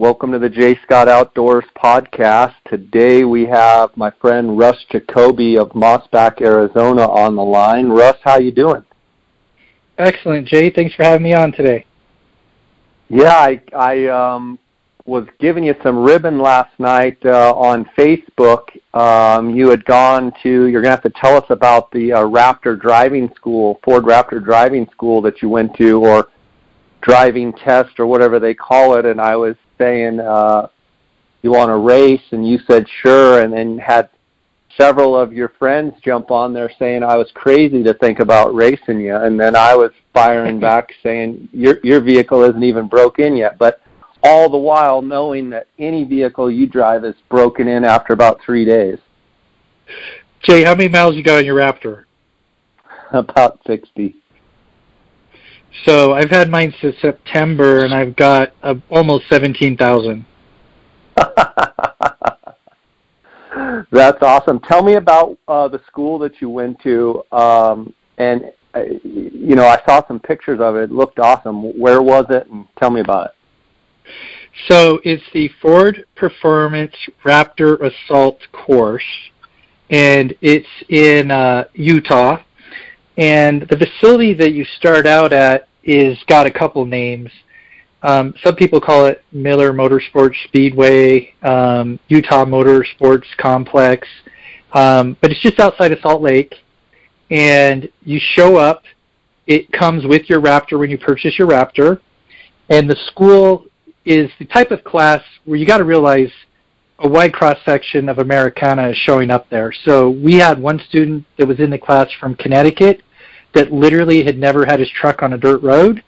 Welcome to the J. Scott Outdoors podcast. Today we have my friend Russ Jacoby of MossBackAZ, Arizona on the line. Russ, how you doing? Excellent, Jay. Thanks for having me on today. Yeah, I was giving you some ribbon last night on Facebook. You had gone to, you're going to have to tell us about the Raptor driving school, Ford Raptor driving school that you went to, or driving test or whatever they call it, and I was saying you want to race, and you said sure, and then had several of your friends jump on there saying I was crazy to think about racing you, and then I was firing back saying your vehicle isn't even broke in yet, but all the while knowing that any vehicle you drive is broken in after about 3 days. Jay, how many miles you got on your Raptor? About 60. So I've had mine since September, and I've got almost 17,000. That's awesome. Tell me about the school that you went to, and I saw some pictures of it. It looked awesome. Where was it, and tell me about it. So it's the Ford Performance Raptor Assault course, and it's in Utah. And the facility that you start out at is got a couple names. Some people call it Miller Motorsports Speedway, Utah Motorsports Complex, but it's just outside of Salt Lake. And you show up. It comes with your Raptor when you purchase your Raptor. And the school is the type of class where you got to realize a wide cross-section of Americana is showing up there. So we had one student that was in the class from Connecticut that literally had never had his truck on a dirt road.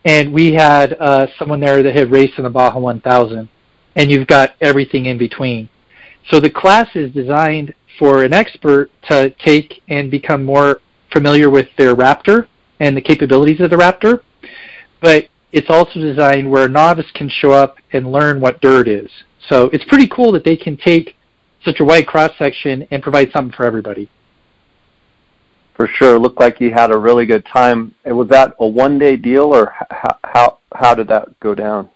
And we had someone there that had raced in the Baja 1000. And you've got everything in between. So the class is designed for an expert to take and become more familiar with their Raptor and the capabilities of the Raptor. But it's also designed where a novice can show up and learn what dirt is. So it's pretty cool that they can take such a wide cross-section and provide something for everybody. For sure. It looked like you had a really good time. Was that a one-day deal, or how did that go down?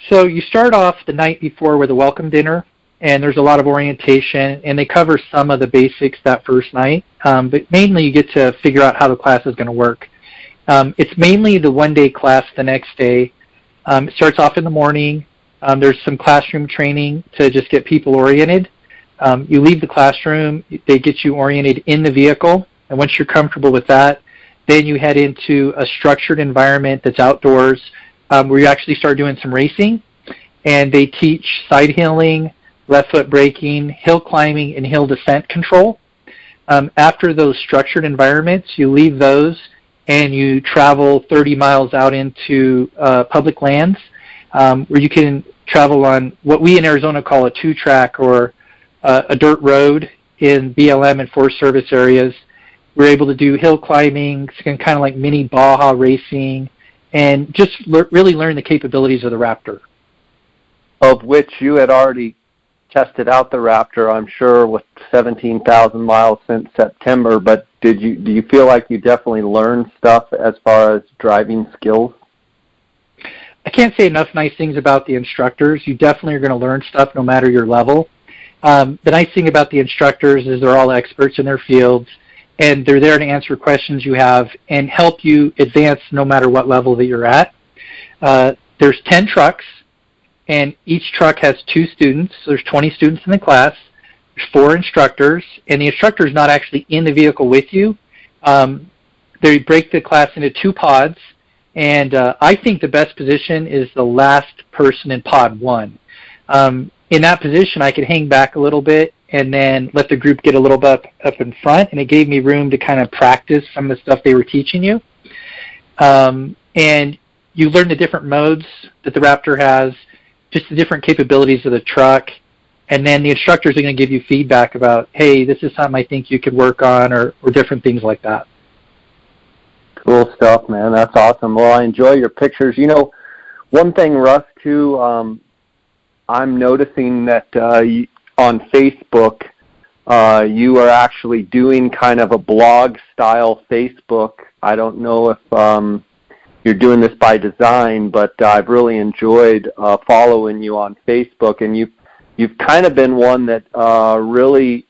So you start off the night before with a welcome dinner, and there's a lot of orientation, and they cover some of the basics that first night. But mainly you get to figure out how the class is going to work. It's mainly the one-day class the next day. It starts off in the morning. There's some classroom training to just get people oriented. You leave the classroom, they get you oriented in the vehicle, and once you're comfortable with that, then you head into a structured environment that's outdoors, where you actually start doing some racing, and they teach side hilling, left foot braking, hill climbing, and hill descent control. After those structured environments, you leave those, and you travel 30 miles out into public lands, where you can travel on what we in Arizona call a two-track, or a dirt road in BLM and Forest Service areas. We're able to do hill climbing, kind of like mini Baja racing, and just really learn the capabilities of the Raptor. Of which you had already tested out the Raptor, I'm sure, with 17,000 miles since September, but do you feel like you definitely learned stuff as far as driving skills? I can't say enough nice things about the instructors. You definitely are going to learn stuff no matter your level. The nice thing about the instructors is they're all experts in their fields, and they're there to answer questions you have and help you advance no matter what level that you're at. There's 10 trucks, and each truck has 2 students. So there's 20 students in the class. There's 4 instructors, and the instructor is not actually in the vehicle with you. They break the class into 2 pods, and I think the best position is the last person in pod 1. In that position, I could hang back a little bit and then let the group get a little bit up in front, and it gave me room to kind of practice some of the stuff they were teaching you. And you learn the different modes that the Raptor has, just the different capabilities of the truck, and then the instructors are going to give you feedback about, hey, this is something I think you could work on, or different things like that. Cool stuff, man. That's awesome. Well, I enjoy your pictures. One thing, Russ, too, I'm noticing that on Facebook, you are actually doing kind of a blog-style Facebook. I don't know if you're doing this by design, but I've really enjoyed following you on Facebook, and you've kind of been one that really,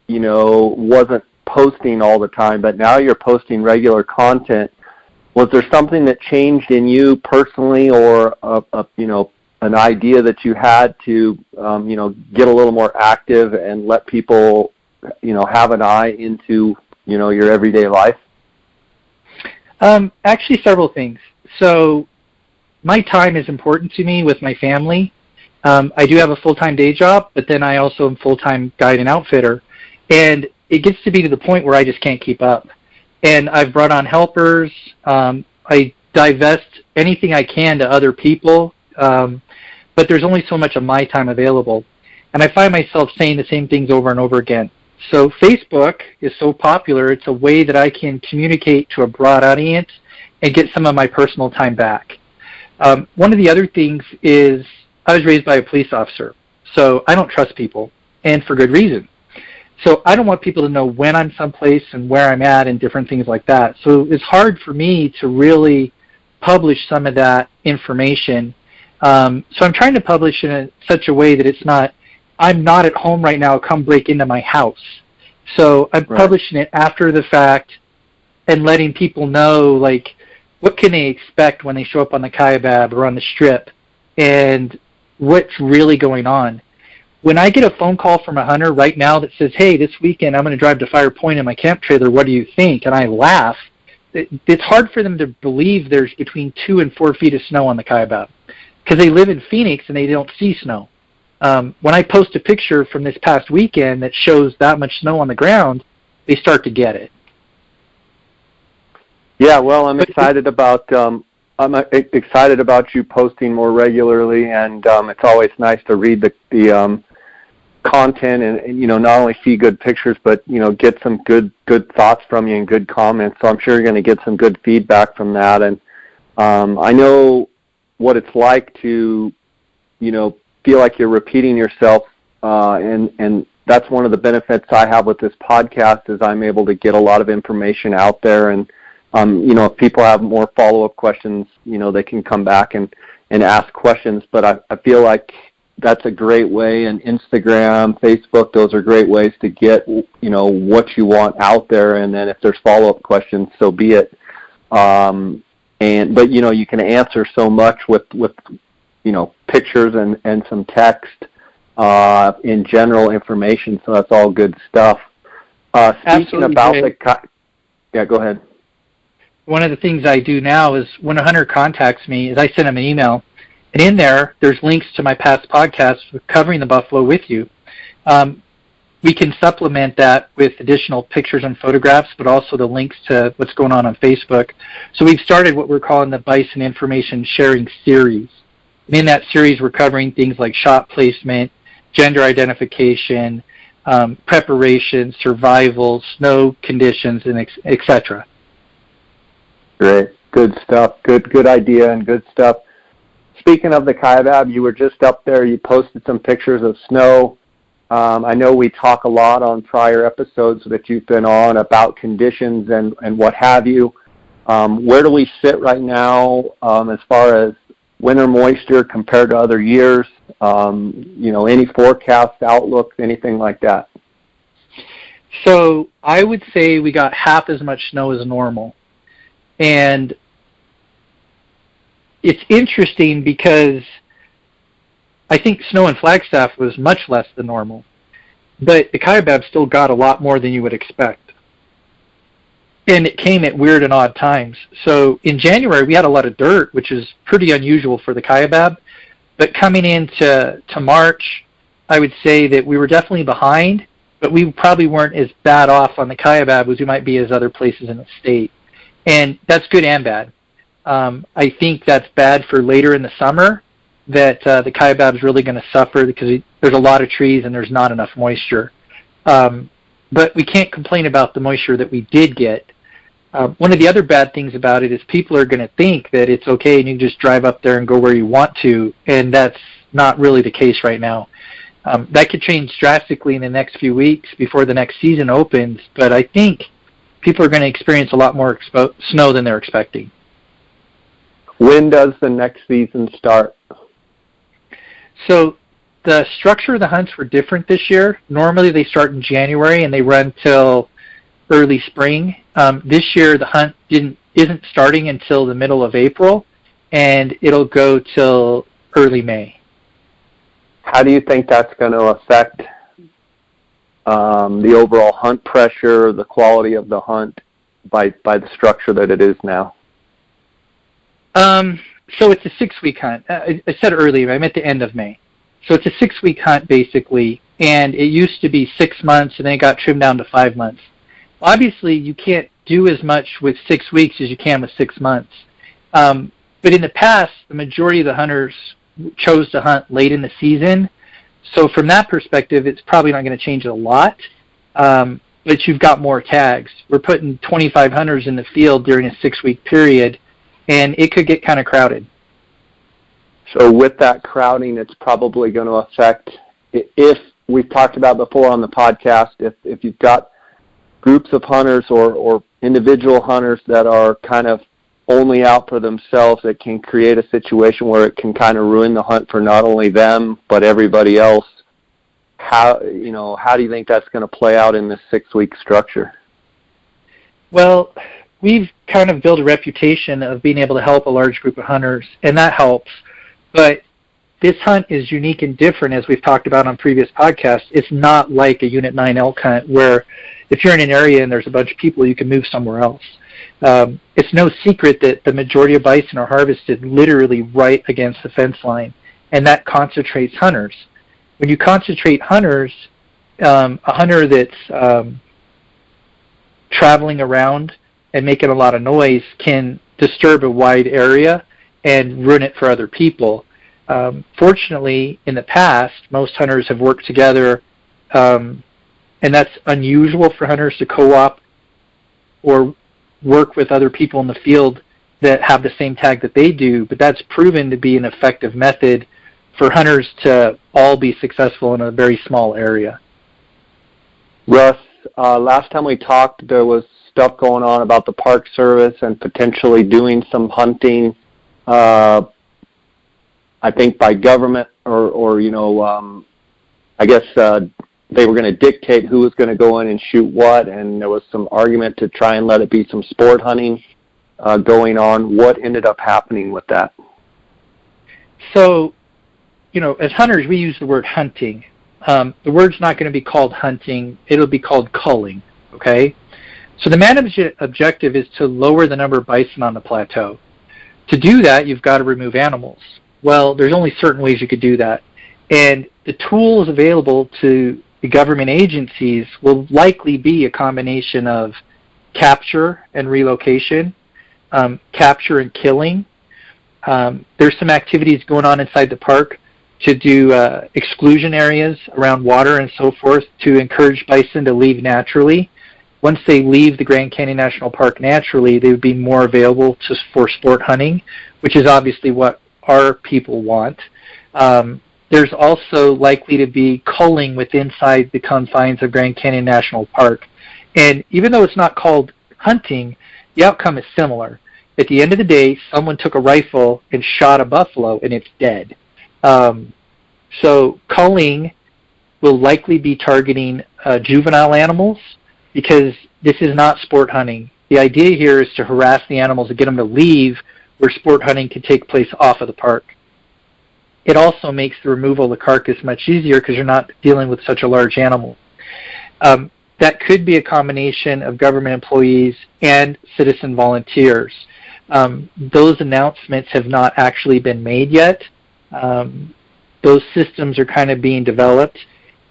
wasn't posting all the time, but now you're posting regular content. Was there something that changed in you personally, or an idea that you had to get a little more active and let people have an eye into your everyday life? Actually, several things. So my time is important to me with my family. I do have a full-time day job, but then I also am full-time guide and outfitter. And it gets to be to the point where I just can't keep up. And I've brought on helpers. I divest anything I can to other people, but there's only so much of my time available. And I find myself saying the same things over and over again. So Facebook is so popular, it's a way that I can communicate to a broad audience and get some of my personal time back. One of the other things is I was raised by a police officer, so I don't trust people, and for good reason. So I don't want people to know when I'm someplace and where I'm at and different things like that. So it's hard for me to really publish some of that information. So I'm trying to publish in such a way that it's not, I'm not at home right now, come break into my house. So I'm publishing it after the fact and letting people know, like, what can they expect when they show up on the Kaibab or on the Strip and what's really going on. When I get a phone call from a hunter right now that says, hey, this weekend I'm going to drive to Fire Point in my camp trailer, what do you think? And I laugh. It's hard for them to believe there's between 2 and 4 feet of snow on the Kaibab because they live in Phoenix and they don't see snow. When I post a picture from this past weekend that shows that much snow on the ground, they start to get it. Yeah, well, I'm excited about you posting more regularly, and it's always nice to read the content and not only see good pictures, but get some good thoughts from you and good comments. So I'm sure you're going to get some good feedback from that, and I know what it's like to feel like you're repeating yourself, and that's one of the benefits I have with this podcast is I'm able to get a lot of information out there, and if people have more follow-up questions, they can come back and ask questions. But I feel like that's a great way, and Instagram, Facebook, those are great ways to get what you want out there, and then if there's follow-up questions, so be it. But you can answer so much with pictures and some text, in general information, so that's all good stuff. Speaking about yeah, go ahead. One of the things I do now is when a hunter contacts me is I send them an email, and in there's links to my past podcasts covering the buffalo with you. We can supplement that with additional pictures and photographs, but also the links to what's going on Facebook. So we've started what we're calling the Bison Information Sharing Series. And in that series, we're covering things like shot placement, gender identification, preparation, survival, snow conditions, and et cetera. Great. Good stuff. Good idea and good stuff. Speaking of the Kaibab, you were just up there. You posted some pictures of snow. I know we talk a lot on prior episodes that you've been on about conditions and what have you. Where do we sit right now as far as winter moisture compared to other years? Any forecast outlooks, anything like that? So I would say we got half as much snow as normal. And it's interesting because I think snow in Flagstaff was much less than normal, but the Kaibab still got a lot more than you would expect. And it came at weird and odd times. So in January, we had a lot of dirt, which is pretty unusual for the Kaibab. But coming into March, I would say that we were definitely behind, but we probably weren't as bad off on the Kaibab as we might be as other places in the state. And that's good and bad. I think that's bad for later in the summer, that the Kaibab is really going to suffer because there's a lot of trees and there's not enough moisture. But we can't complain about the moisture that we did get. One of the other bad things about it is people are going to think that it's okay and you can just drive up there and go where you want to, and that's not really the case right now. That could change drastically in the next few weeks before the next season opens, but I think people are going to experience a lot more snow than they're expecting. When does the next season start? So the structure of the hunts were different this year. Normally they start in January and they run till early spring. This year the hunt isn't starting until the middle of April, and it'll go till early May. How do you think that's going to affect the overall hunt pressure, the quality of the hunt by the structure that it is now? So it's a 6-week hunt. I said earlier, I meant the end of May. So it's a 6-week hunt basically, and it used to be 6 months, and then it got trimmed down to 5 months. Obviously, you can't do as much with 6 weeks as you can with 6 months. But in the past, the majority of the hunters chose to hunt late in the season. So from that perspective, it's probably not going to change a lot. But you've got more tags. We're putting 25 hunters in the field during a 6-week period, and it could get kind of crowded. So with that crowding, it's probably going to affect, if we've talked about before on the podcast, if you've got groups of hunters or individual hunters that are kind of only out for themselves, it can create a situation where it can kind of ruin the hunt for not only them but everybody else. How do you think that's going to play out in this 6-week structure? Well, we've kind of built a reputation of being able to help a large group of hunters, and that helps. But this hunt is unique and different, as we've talked about on previous podcasts. It's not like a Unit 9 elk hunt where if you're in an area and there's a bunch of people, you can move somewhere else. It's no secret that the majority of bison are harvested literally right against the fence line, and that concentrates hunters. When you concentrate hunters, a hunter that's traveling around and making a lot of noise can disturb a wide area and ruin it for other people. Fortunately, in the past, most hunters have worked together, and that's unusual for hunters to co-op or work with other people in the field that have the same tag that they do, but that's proven to be an effective method for hunters to all be successful in a very small area. Russ, last time we talked, there was stuff going on about the Park Service and potentially doing some hunting, I think by government or I guess they were going to dictate who was going to go in and shoot what, and there was some argument to try and let it be some sport hunting going on. What ended up happening with that? So, as hunters, we use the word hunting. The word's not going to be called hunting. It'll be called culling, okay? So the main objective is to lower the number of bison on the plateau. To do that, you've got to remove animals. Well, there's only certain ways you could do that. And the tools available to the government agencies will likely be a combination of capture and relocation, capture and killing. There's some activities going on inside the park to do exclusion areas around water and so forth to encourage bison to leave naturally. Once they leave the Grand Canyon National Park naturally, they would be more available for sport hunting, which is obviously what our people want. There's also likely to be culling within inside the confines of Grand Canyon National Park. And even though it's not called hunting, the outcome is similar. At the end of the day, someone took a rifle and shot a buffalo, and it's dead. So culling will likely be targeting juvenile animals because this is not sport hunting. The idea here is to harass the animals and get them to leave where sport hunting can take place off of the park. It also makes the removal of the carcass much easier because you're not dealing with such a large animal. That could be a combination of government employees and citizen volunteers. Those announcements have not actually been made yet. Those systems are kind of being developed,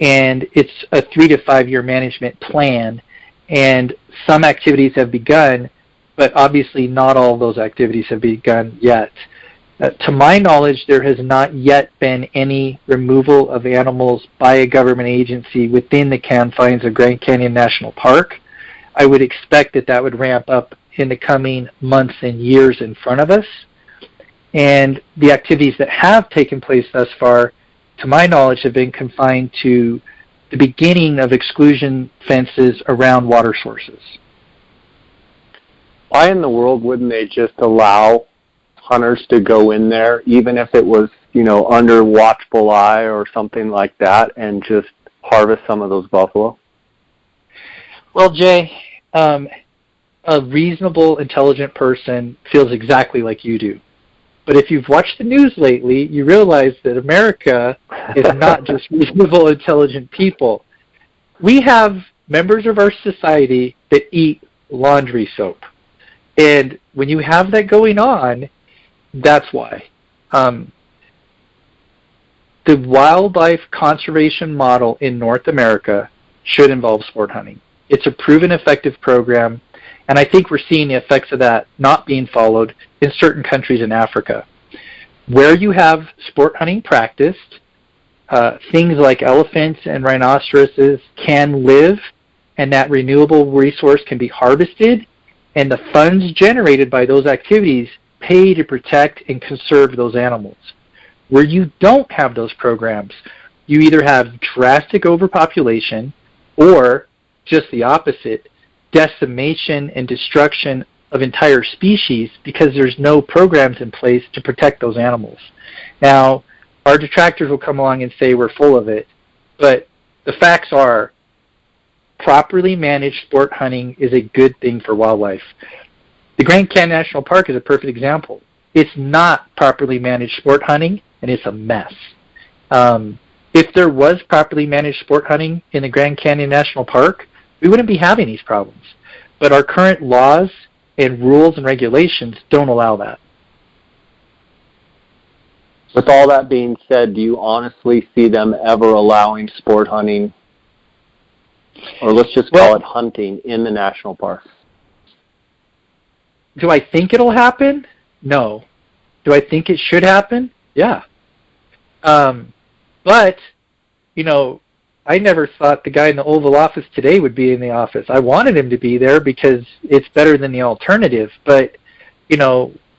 and it's a 3 to 5 year management plan, and some activities have begun, but obviously not all of those activities have begun yet. To my knowledge, there has not yet been any removal of animals by a government agency within the confines of Grand Canyon National Park. I would expect that would ramp up in the coming months and years in front of us. And the activities that have taken place thus far, to my knowledge, have been confined to the beginning of exclusion fences around water sources. Why in the world wouldn't they just allow hunters to go in there, even if it was, under watchful eye or something like that, and just harvest some of those buffalo? Well, Jay, a reasonable, intelligent person feels exactly like you do. But if you've watched the news lately, you realize that America is not just reasonable, intelligent people. We have members of our society that eat laundry soap. And when you have that going on, that's why. The wildlife conservation model in North America should involve sport hunting. It's a proven effective program, and I think we're seeing the effects of that not being followed in certain countries in Africa. Where you have sport hunting practiced, things like elephants and rhinoceroses can live, and that renewable resource can be harvested, and the funds generated by those activities pay to protect and conserve those animals. Where you don't have those programs, you either have drastic overpopulation or just the opposite, decimation and destruction of entire species because there's no programs in place to protect those animals. Now, our detractors will come along and say we're full of it, but the facts are properly managed sport hunting is a good thing for wildlife. The Grand Canyon National Park is a perfect example. It's not properly managed sport hunting, and it's a mess. If there was properly managed sport hunting in the Grand Canyon National Park, we wouldn't be having these problems. But our current laws and rules and regulations don't allow that. With all that being said, do you honestly see them ever allowing sport hunting, or let's just call it hunting, in the national parks? Do I think it'll happen? No. Do I think it should happen? Yeah. But, I never thought the guy in the Oval Office today would be in the office. I wanted him to be there because it's better than the alternative. But,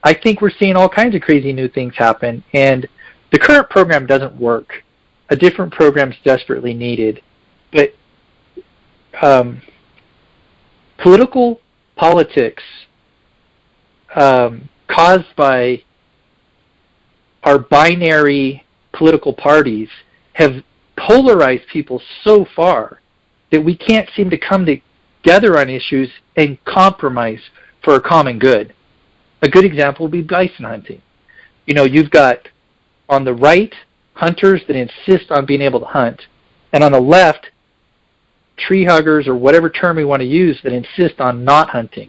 I think we're seeing all kinds of crazy new things happen. And the current program doesn't work. A different program is desperately needed. But politics caused by our binary political parties have polarized people so far that we can't seem to come together on issues and compromise for a common good. A good example would be bison hunting. You've got on the right hunters that insist on being able to hunt, and on the left tree huggers, or whatever term we want to use, that insist on not hunting.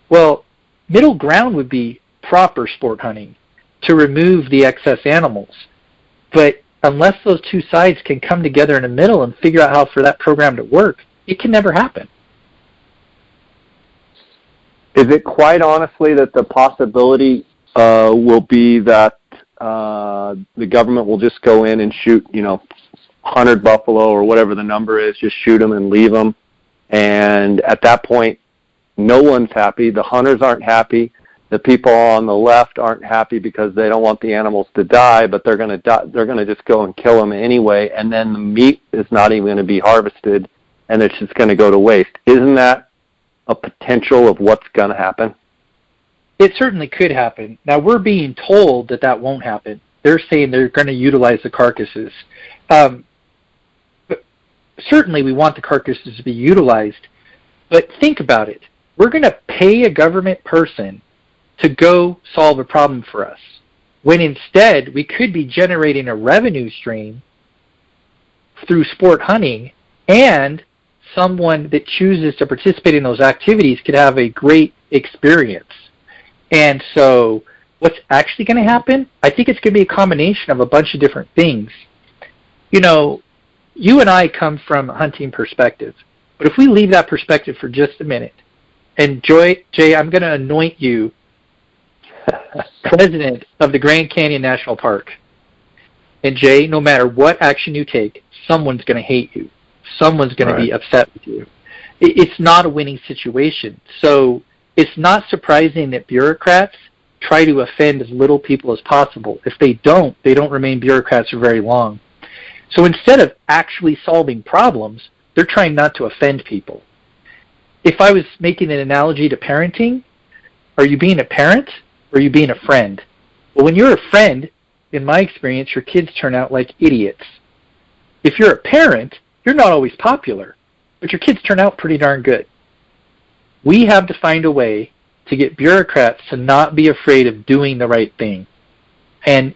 Well, middle ground would be proper sport hunting to remove the excess animals. But unless those two sides can come together in the middle and figure out how for that program to work, it can never happen. Is it quite honestly that the possibility will be that the government will just go in and shoot, 100 buffalo or whatever the number is, just shoot them and leave them, and at that point, no one's happy. The hunters aren't happy. The people on the left aren't happy because they don't want the animals to die, but they're going to just go and kill them anyway, and then the meat is not even going to be harvested, and it's just going to go to waste. Isn't that a potential of what's going to happen? It certainly could happen. Now, we're being told that won't happen. They're saying they're going to utilize the carcasses. But certainly we want the carcasses to be utilized. But think about it. We're going to pay a government person to go solve a problem for us, when instead we could be generating a revenue stream through sport hunting, and someone that chooses to participate in those activities could have a great experience. And so what's actually going to happen, I think it's going to be a combination of a bunch of different things. You and I come from a hunting perspective, but if we leave that perspective for just a minute, and Jay, I'm going to anoint you president of the Grand Canyon National Park. And Jay, no matter what action you take, someone's going to hate you. Someone's going to be upset with you. It's not a winning situation. So it's not surprising that bureaucrats try to offend as little people as possible. If they don't remain bureaucrats for very long. So instead of actually solving problems, they're trying not to offend people. If I was making an analogy to parenting, are you being a parent? Or are you being a friend? Well, when you're a friend, in my experience, your kids turn out like idiots. If you're a parent, you're not always popular, but your kids turn out pretty darn good. We have to find a way to get bureaucrats to not be afraid of doing the right thing and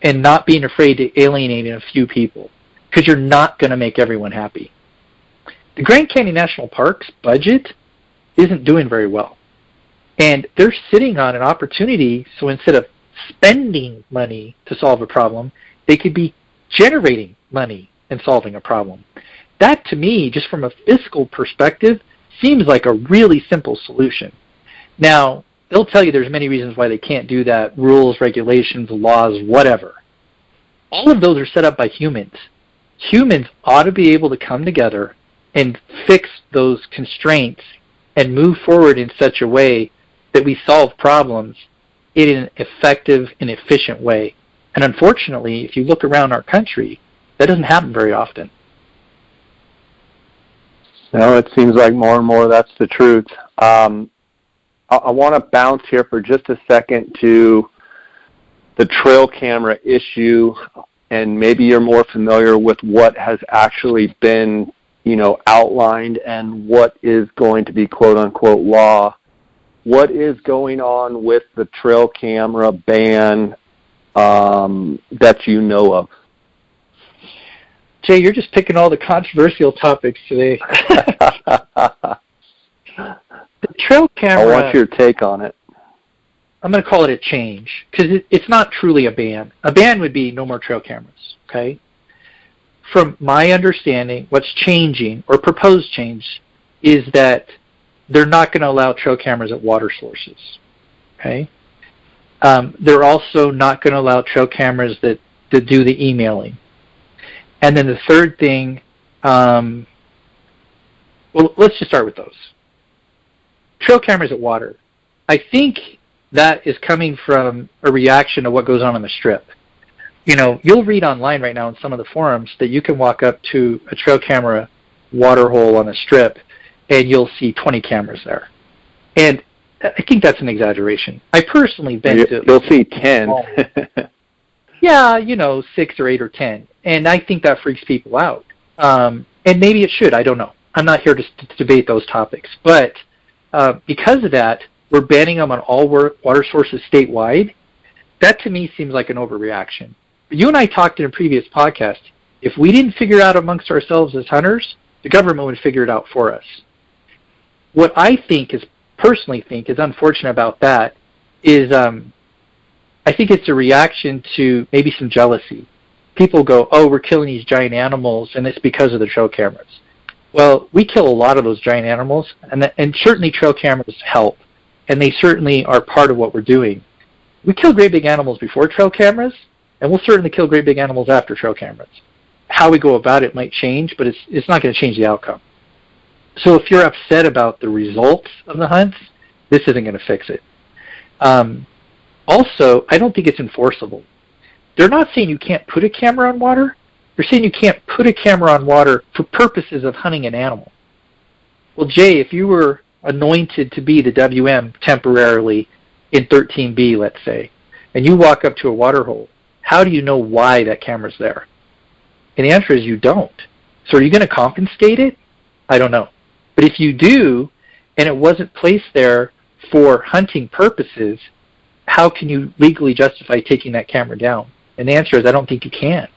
not being afraid to alienating a few people, because you're not going to make everyone happy. The Grand Canyon National Park's budget isn't doing very well. And they're sitting on an opportunity, so instead of spending money to solve a problem, they could be generating money and solving a problem. That, to me, just from a fiscal perspective, seems like a really simple solution. Now, they'll tell you there's many reasons why they can't do that, rules, regulations, laws, whatever. All of those are set up by humans. Humans ought to be able to come together and fix those constraints and move forward in such a way that we solve problems in an effective and efficient way. And unfortunately, if you look around our country, that doesn't happen very often. No, it seems like more and more that's the truth. I want to bounce here for just a second to the trail camera issue, and maybe you're more familiar with what has actually been, outlined and what is going to be quote-unquote law. What is going on with the trail camera ban that you know of? Jay, you're just picking all the controversial topics today. The trail camera... I want your take on it. I'm going to call it a change, because it's not truly a ban. A ban would be no more trail cameras, okay? From my understanding, what's changing, or proposed change, is that they're not going to allow trail cameras at water sources, okay? They're also not going to allow trail cameras that do the emailing. And then the third thing, well, let's just start with those. Trail cameras at water. I think that is coming from a reaction to what goes on the Strip. You'll read online right now in some of the forums that you can walk up to a trail camera water hole on the Strip and you'll see 20 cameras there. And I think that's an exaggeration. I personally been to... You'll see 10. Yeah, 6 or 8 or 10. And I think that freaks people out. And maybe it should. I don't know. I'm not here to debate those topics. But because of that, we're banning them on all water sources statewide. That, to me, seems like an overreaction. But you and I talked in a previous podcast. If we didn't figure out amongst ourselves as hunters, the government would figure it out for us. What I personally think is unfortunate about that is I think it's a reaction to maybe some jealousy. People go, oh, we're killing these giant animals, and it's because of the trail cameras. Well, we kill a lot of those giant animals, and certainly trail cameras help, and they certainly are part of what we're doing. We kill great big animals before trail cameras, and we'll certainly kill great big animals after trail cameras. How we go about it might change, but it's not going to change the outcome. So if you're upset about the results of the hunts, this isn't going to fix it. Also, I don't think it's enforceable. They're not saying you can't put a camera on water. They're saying you can't put a camera on water for purposes of hunting an animal. Well, Jay, if you were anointed to be the WM temporarily in 13B, let's say, and you walk up to a water hole, how do you know why that camera's there? And the answer is you don't. So are you going to confiscate it? I don't know. But if you do, and it wasn't placed there for hunting purposes, how can you legally justify taking that camera down? And the answer is I don't think you can.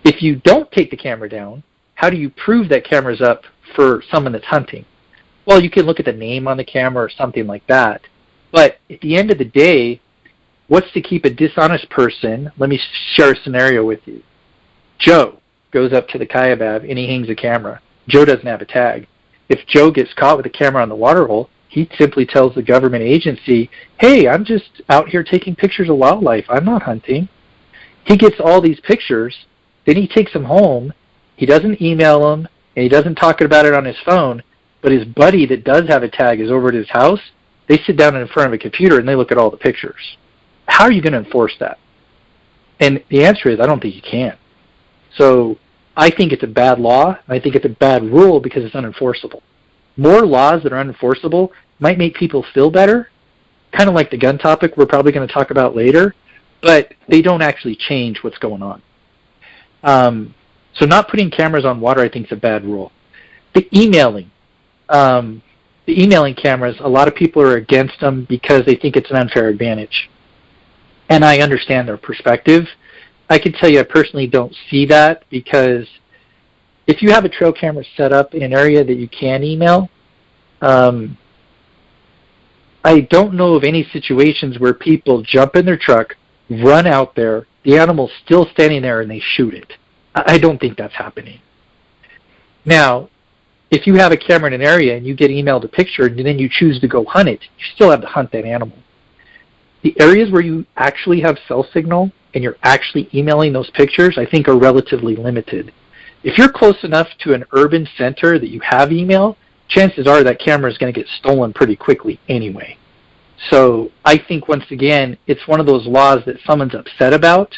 If you don't take the camera down, how do you prove that camera's up for someone that's hunting? Well, you can look at the name on the camera or something like that. But at the end of the day, what's to keep a dishonest person? Let me share a scenario with you. Joe goes up to the Kaibab and he hangs a camera. Joe doesn't have a tag. If Joe gets caught with a camera on the water hole, he simply tells the government agency, hey, I'm just out here taking pictures of wildlife. I'm not hunting. He gets all these pictures. Then he takes them home. He doesn't email them, and he doesn't talk about it on his phone, but his buddy that does have a tag is over at his house. They sit down in front of a computer, and they look at all the pictures. How are you going to enforce that? And the answer is I don't think you can. So I think it's a bad law, and I think it's a bad rule because it's unenforceable. More laws that are unenforceable might make people feel better, kind of like the gun topic we're probably going to talk about later, but they don't actually change what's going on. So not putting cameras on water, I think, is a bad rule. The emailing cameras, a lot of people are against them because they think it's an unfair advantage. And I understand their perspective. I can tell you I personally don't see that, because if you have a trail camera set up in an area that you can email, I don't know of any situations where people jump in their truck, run out there, the animal's still standing there, and they shoot it. I don't think that's happening. Now, if you have a camera in an area and you get emailed a picture and then you choose to go hunt it, you still have to hunt that animal. The areas where you actually have cell signal and you're actually emailing those pictures, I think, are relatively limited. If you're close enough to an urban center that you have email, chances are that camera is going to get stolen pretty quickly anyway. So I think, once again, it's one of those laws that someone's upset about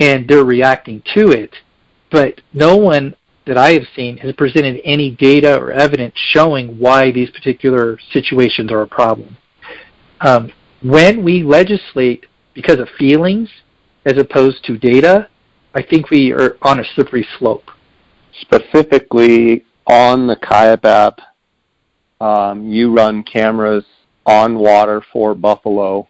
and they're reacting to it, but no one that I have seen has presented any data or evidence showing why these particular situations are a problem. When we legislate because of feelings as opposed to data, I think we are on a slippery slope. Specifically on the Kaibab, you run cameras on water for buffalo.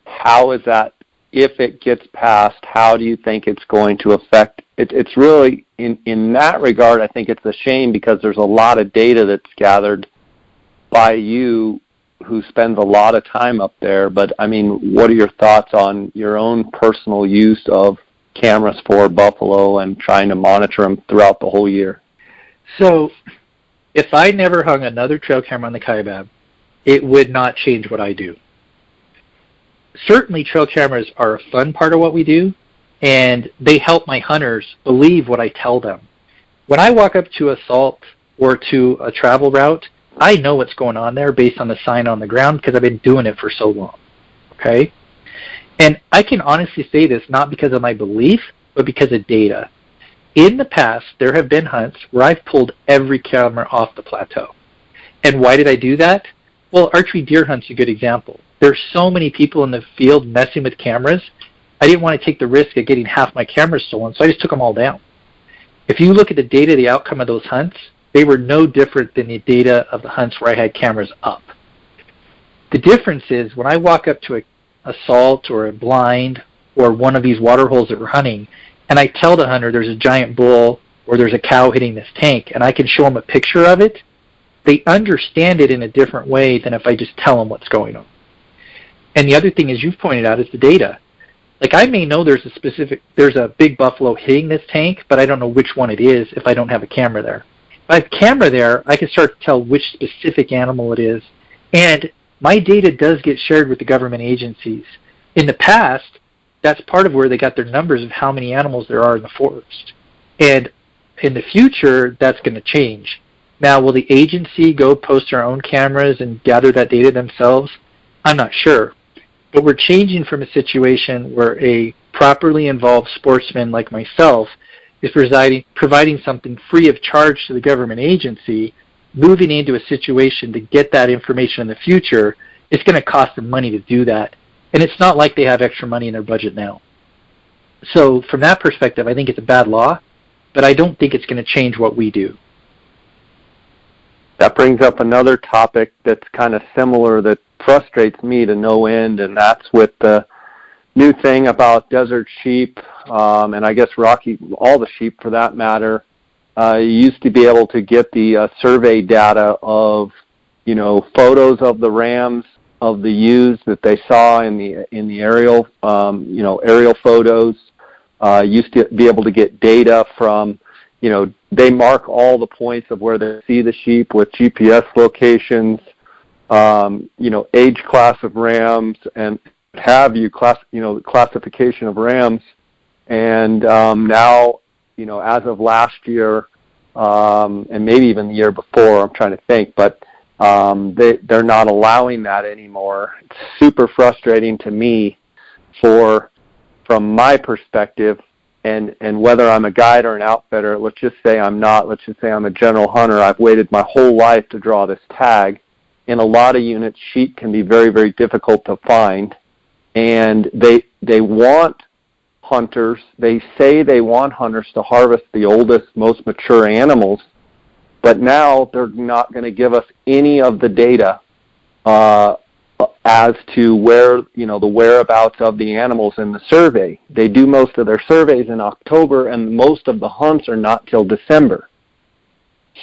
How is that, if it gets passed, how do you think it's going to affect it? It's really, in that regard, I think it's a shame, because there's a lot of data that's gathered by you who spends a lot of time up there. But, I mean, what are your thoughts on your own personal use of cameras for buffalo and trying to monitor them throughout the whole year? So if I never hung another trail camera on the Kaibab, it would not change what I do. Certainly trail cameras are a fun part of what we do, and they help my hunters believe what I tell them. When I walk up to a salt or to a travel route, I know what's going on there based on the sign on the ground, because I've been doing it for so long. Okay? And I can honestly say this not because of my belief, but because of data. In the past, there have been hunts where I've pulled every camera off the plateau. And why did I do that? Well, archery deer hunt's a good example. There's so many people in the field messing with cameras, I didn't want to take the risk of getting half my cameras stolen, so I just took them all down. If you look at the data, the outcome of those hunts, they were no different than the data of the hunts where I had cameras up. The difference is, when I walk up to a salt or a blind or one of these water holes that we're hunting, and I tell the hunter there's a giant bull or there's a cow hitting this tank, and I can show them a picture of it, they understand it in a different way than if I just tell them what's going on. And the other thing, as you've pointed out, is the data. Like, I may know there's a big buffalo hitting this tank, but I don't know which one it is if I don't have a camera there. If I have a camera there, I can start to tell which specific animal it is. And my data does get shared with the government agencies. In the past, that's part of where they got their numbers of how many animals there are in the forest. And in the future, that's going to change. Now, will the agency go post their own cameras and gather that data themselves? I'm not sure. But we're changing from a situation where a properly involved sportsman like myself is providing something free of charge to the government agency, moving into a situation to get that information in the future. It's going to cost them money to do that. And it's not like they have extra money in their budget now. So from that perspective, I think it's a bad law, but I don't think it's going to change what we do. That brings up another topic that's kind of similar that frustrates me to no end, and that's with the new thing about desert sheep, and I guess Rocky, all the sheep for that matter. You used to be able to get the survey data of, photos of the rams, of the ewes that they saw in the aerial, aerial photos. Used to be able to get data from, they mark all the points of where they see the sheep with GPS locations, age class of rams, and classification of rams. And now, as of last year, and maybe even the year before, I'm trying to think, but they're not allowing that anymore. It's super frustrating to me from my perspective, and whether I'm a guide or an outfitter, let's just say I'm not, let's just say I'm a general hunter, I've waited my whole life to draw this tag, in a lot of units, sheep can be very, very difficult to find, and they want hunters. They say they want hunters to harvest the oldest, most mature animals, but now they're not going to give us any of the data as to where, the whereabouts of the animals in the survey. They do most of their surveys in October, and most of the hunts are not till December.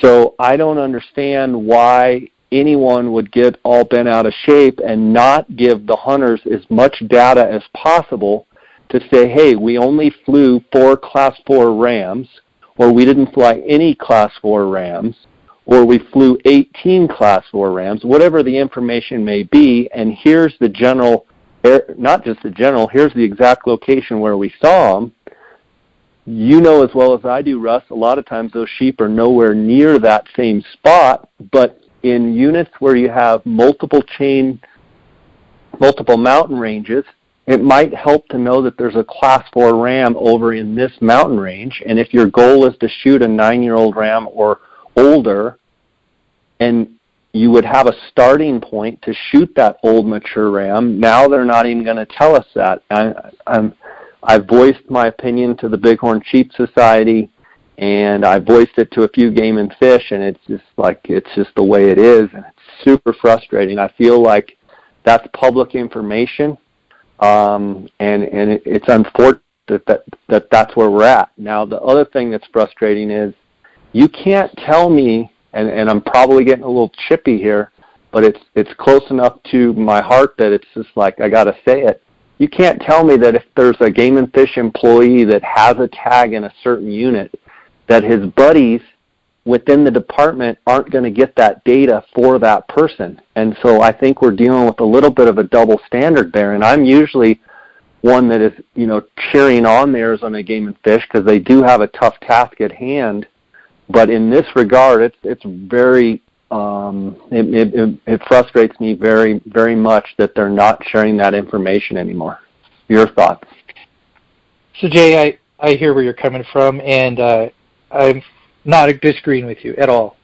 So I don't understand why anyone would get all bent out of shape and not give the hunters as much data as possible to say, hey, we only flew 4 Class 4 rams, or we didn't fly any Class 4 rams, or we flew 18 Class 4 rams, whatever the information may be, and here's the general, not just the general, here's the exact location where we saw them. You know as well as I do, Russ, a lot of times those sheep are nowhere near that same spot, but in units where you have multiple mountain ranges, it might help to know that there's a Class 4 ram over in this mountain range, and if your goal is to shoot a 9-year-old ram or older, and you would have a starting point to shoot that old mature ram, now they're not even going to tell us that. I've voiced my opinion to the Bighorn Sheep Society, and I voiced it to a few Game and Fish, and it's just the way it is, and it's super frustrating. I feel like that's public information, and it's unfortunate that's where we're at. Now, the other thing that's frustrating is you can't tell me, and I'm probably getting a little chippy here, but it's close enough to my heart that it's just like I got to say it. You can't tell me that if there's a Game and Fish employee that has a tag in a certain unit, that his buddies within the department aren't going to get that data for that person. And so I think we're dealing with a little bit of a double standard there. And I'm usually one that is, cheering on the Arizona Game and Fish because they do have a tough task at hand. But in this regard, it's very, it frustrates me very, very much that they're not sharing that information anymore. Your thoughts? So Jay, I hear where you're coming from, and I'm not disagreeing with you at all.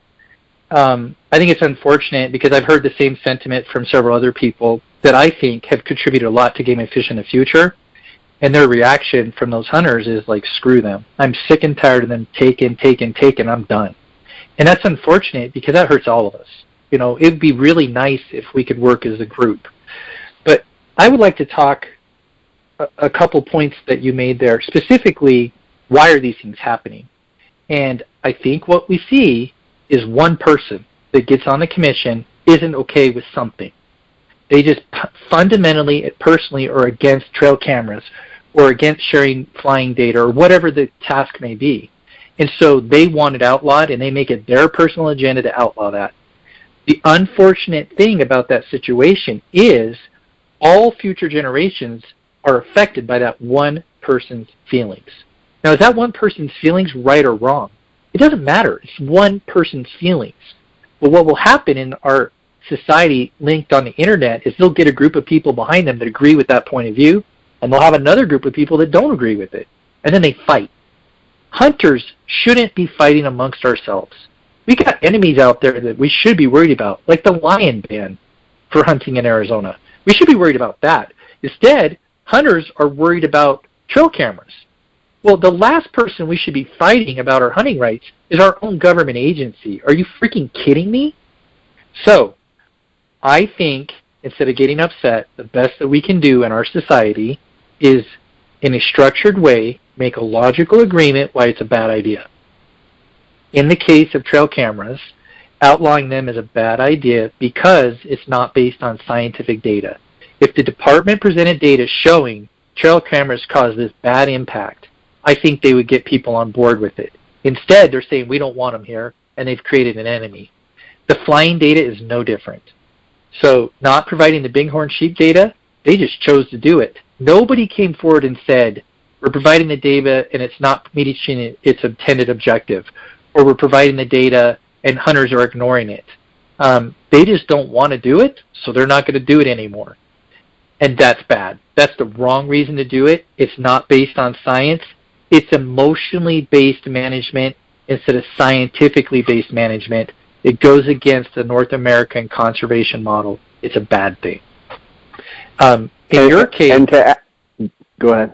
I think it's unfortunate because I've heard the same sentiment from several other people that I think have contributed a lot to Game and Fish in the future, and their reaction from those hunters is like, screw them. I'm sick and tired of them taking, I'm done. And that's unfortunate because that hurts all of us. It would be really nice if we could work as a group. But I would like to talk a couple points that you made there, specifically, why are these things happening? And I think what we see is one person that gets on the commission isn't okay with something. They just fundamentally, personally, are against trail cameras or against sharing flying data or whatever the task may be. And so they want it outlawed, and they make it their personal agenda to outlaw that. The unfortunate thing about that situation is all future generations are affected by that one person's feelings. Now, is that one person's feelings right or wrong? It doesn't matter. It's one person's feelings. But what will happen in our society linked on the internet is they'll get a group of people behind them that agree with that point of view, and they'll have another group of people that don't agree with it. And then they fight. Hunters shouldn't be fighting amongst ourselves. We got enemies out there that we should be worried about, like the lion ban for hunting in Arizona. We should be worried about that. Instead, hunters are worried about trail cameras. Well, the last person we should be fighting about our hunting rights is our own government agency. Are you freaking kidding me? So, I think instead of getting upset, the best that we can do in our society is, in a structured way, make a logical agreement why it's a bad idea. In the case of trail cameras, outlawing them is a bad idea because it's not based on scientific data. If the department presented data showing trail cameras cause this bad impact, I think they would get people on board with it. Instead, they're saying we don't want them here, and they've created an enemy. The flying data is no different. So not providing the bighorn sheep data, they just chose to do it. Nobody came forward and said, we're providing the data and it's not meeting its intended objective, or we're providing the data and hunters are ignoring it. They just don't want to do it, so they're not going to do it anymore. And that's bad. That's the wrong reason to do it. It's not based on science. It's emotionally based management instead of scientifically based management. it goes against the North American conservation model. It's a bad thing. In your case, go ahead.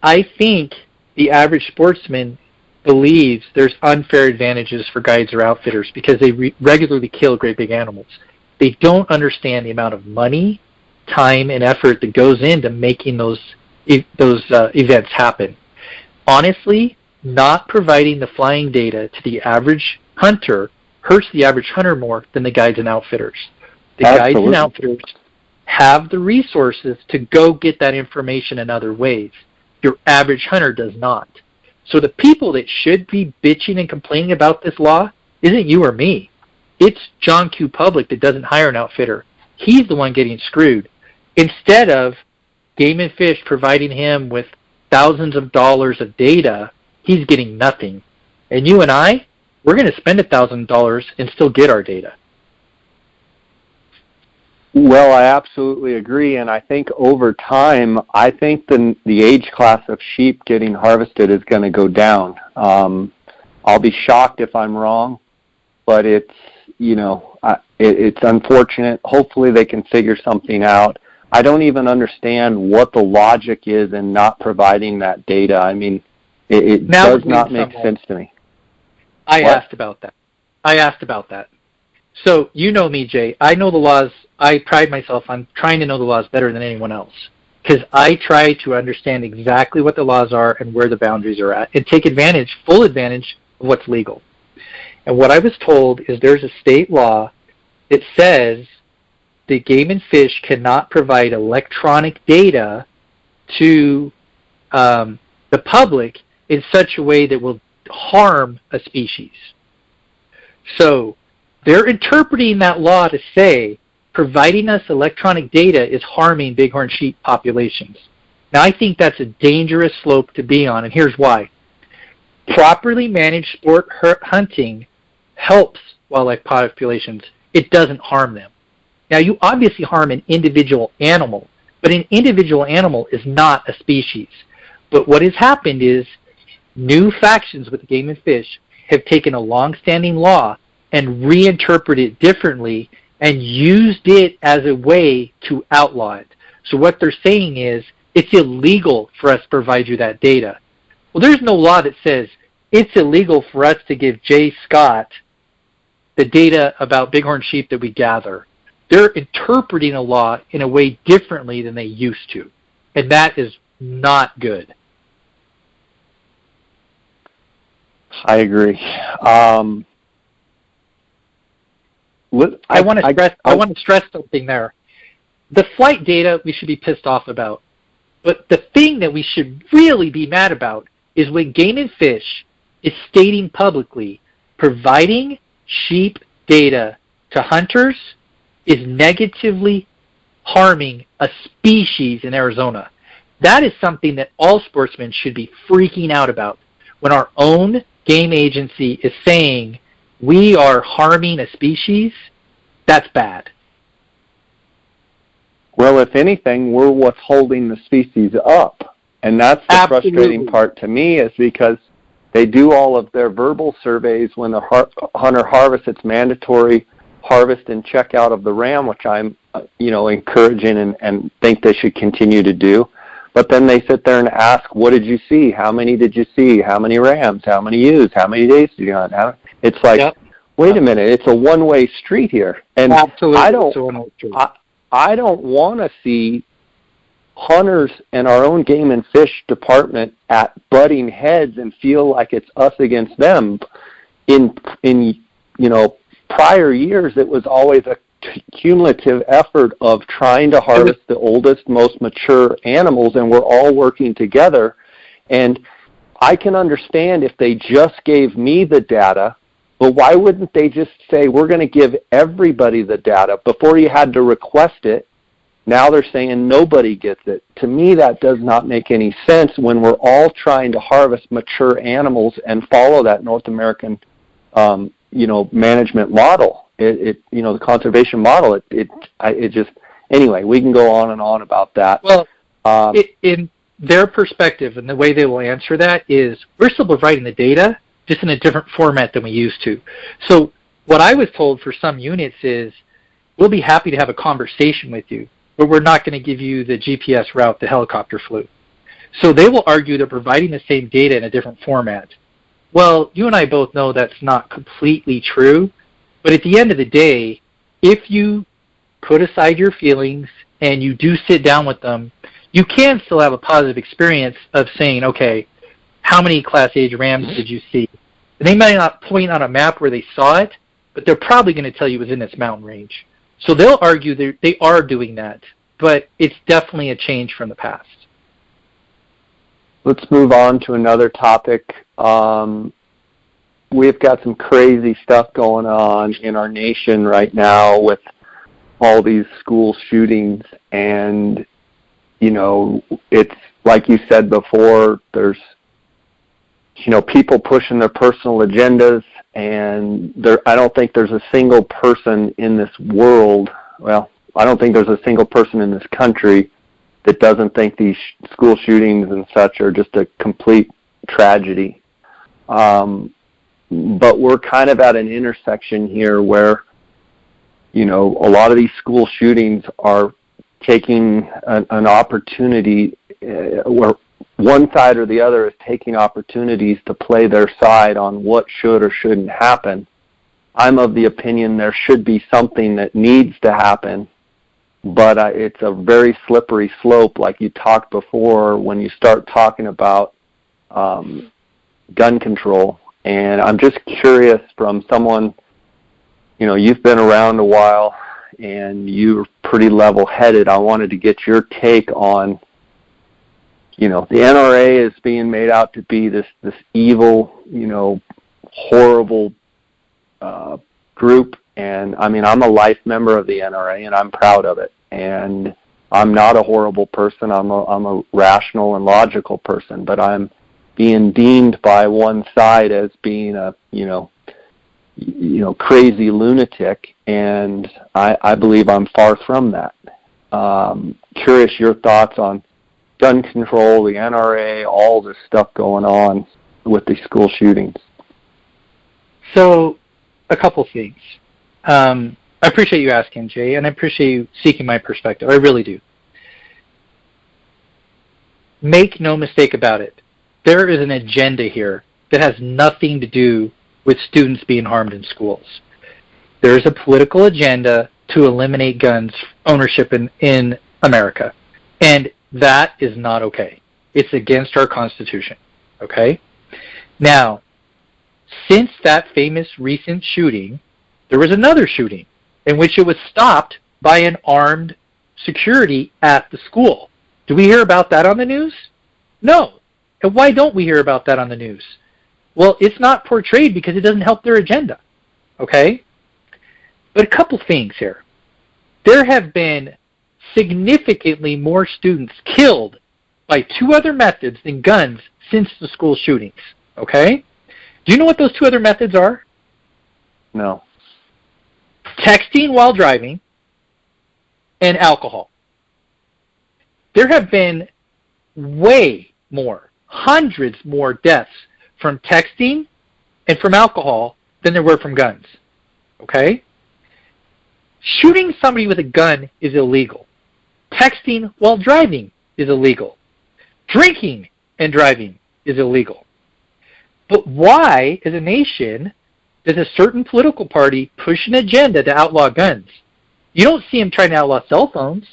I think the average sportsman believes there's unfair advantages for guides or outfitters because they regularly kill great big animals. They don't understand the amount of money, time, and effort that goes into making those events happen. Honestly, not providing the flying data to the average hunter hurts the average hunter more than the guides and outfitters. The Absolutely. Guides and outfitters have the resources to go get that information in other ways. Your average hunter does not. So the people that should be bitching and complaining about this law isn't you or me. It's John Q. Public that doesn't hire an outfitter. He's the one getting screwed. Instead of Game and Fish providing him with thousands of dollars of data, he's getting nothing. And you and I, we're going to spend $1,000 and still get our data. Well, I absolutely agree, and I think over time, I think the age class of sheep getting harvested is going to go down. I'll be shocked if I'm wrong, but it's unfortunate. Hopefully, they can figure something out. I don't even understand what the logic is in not providing that data. I mean, it does not make sense to me. I asked about that. So you know me, Jay. I know the laws. I pride myself on trying to know the laws better than anyone else because I try to understand exactly what the laws are and where the boundaries are at and take full advantage of what's legal. And what I was told is there's a state law that says the Game and Fish cannot provide electronic data to the public in such a way that will harm a species. So they're interpreting that law to say providing us electronic data is harming bighorn sheep populations. Now, I think that's a dangerous slope to be on, and here's why. Properly managed sport hunting helps wildlife populations. It doesn't harm them. Now, you obviously harm an individual animal, but an individual animal is not a species. But what has happened is new factions with the Game and Fish have taken a long-standing law and reinterpreted it differently and used it as a way to outlaw it. So what they're saying is it's illegal for us to provide you that data. Well, there's no law that says it's illegal for us to give Jay Scott the data about bighorn sheep that we gather. They're interpreting a law in a way differently than they used to, and that is not good. I agree. I want to stress something there. The flight data we should be pissed off about, but the thing that we should really be mad about is when Game and Fish is stating publicly providing sheep data to hunters is negatively harming a species in Arizona. That is something that all sportsmen should be freaking out about. When our own game agency is saying we are harming a species, that's bad. Well, if anything, we're what's holding the species up. And that's the Absolutely. Frustrating part to me is because they do all of their verbal surveys when the hunter harvests. It's mandatory harvest and check out of the ram, which I'm encouraging and think they should continue to do. But then they sit there and ask, what did you see? How many did you see? How many rams? How many ewes? How many days did you hunt? It's like, yep. Wait a minute, it's a one-way street here. And Absolutely. I don't want to see hunters and our own game and fish department at butting heads and feel like it's us against them. In prior years, it was always a cumulative effort of trying to harvest the oldest, most mature animals, and we're all working together. And I can understand if they just gave me the data, but why wouldn't they just say, we're going to give everybody the data? Before you had to request it, now they're saying nobody gets it. To me, that does not make any sense when we're all trying to harvest mature animals and follow that North American, management model. The conservation model. It just anyway. We can go on and on about that. Well, in their perspective and the way they will answer that is, we're still providing the data, just in a different format than we used to. So what I was told for some units is, we'll be happy to have a conversation with you, but we're not going to give you the GPS route the helicopter flew. So they will argue they're providing the same data in a different format. Well, you and I both know that's not completely true, but at the end of the day, if you put aside your feelings and you do sit down with them, you can still have a positive experience of saying, okay, how many Class Age rams did you see? And they may not point on a map where they saw it, but they're probably going to tell you it was in this mountain range. So they'll argue they are doing that, but it's definitely a change from the past. Let's move on to another topic. We've got some crazy stuff going on in our nation right now with all these school shootings, and it's like you said before, there's people pushing their personal agendas, and I don't think there's a single person in this world, I don't think there's a single person in this country that doesn't think these school shootings and such are just a complete tragedy. But we're kind of at an intersection here where, a lot of these school shootings are taking an opportunity where one side or the other is taking opportunities to play their side on what should or shouldn't happen. I'm of the opinion there should be something that needs to happen, but it's a very slippery slope, like you talked before, when you start talking about gun control. And I'm just curious, from someone, you've been around a while and you're pretty level-headed, I wanted to get your take on, the NRA is being made out to be this evil, horrible group. And I'm a life member of the NRA, and I'm proud of it. And I'm not a horrible person. I'm a rational and logical person, but I'm being deemed by one side as being a crazy lunatic, and I believe I'm far from that. Curious your thoughts on gun control, the NRA, all this stuff going on with these school shootings. So, a couple things. I appreciate you asking, Jay, and I appreciate you seeking my perspective. I really do. Make no mistake about it. There is an agenda here that has nothing to do with students being harmed in schools. There is a political agenda to eliminate guns ownership in America, and that is not okay. It's against our Constitution, okay? Now, since that famous recent shooting, there was another shooting in which it was stopped by an armed security at the school. Do we hear about that on the news? No. And why don't we hear about that on the news? Well, it's not portrayed because it doesn't help their agenda, okay? But a couple things here. There have been significantly more students killed by two other methods than guns since the school shootings, okay? Do you know what those two other methods are? No. Texting while driving and alcohol. There have been way more, hundreds more deaths from texting and from alcohol than there were from guns, okay? Shooting somebody with a gun is illegal. Texting while driving is illegal. Drinking and driving is illegal. But why, as a nation, does a certain political party push an agenda to outlaw guns? You don't see them trying to outlaw cell phones.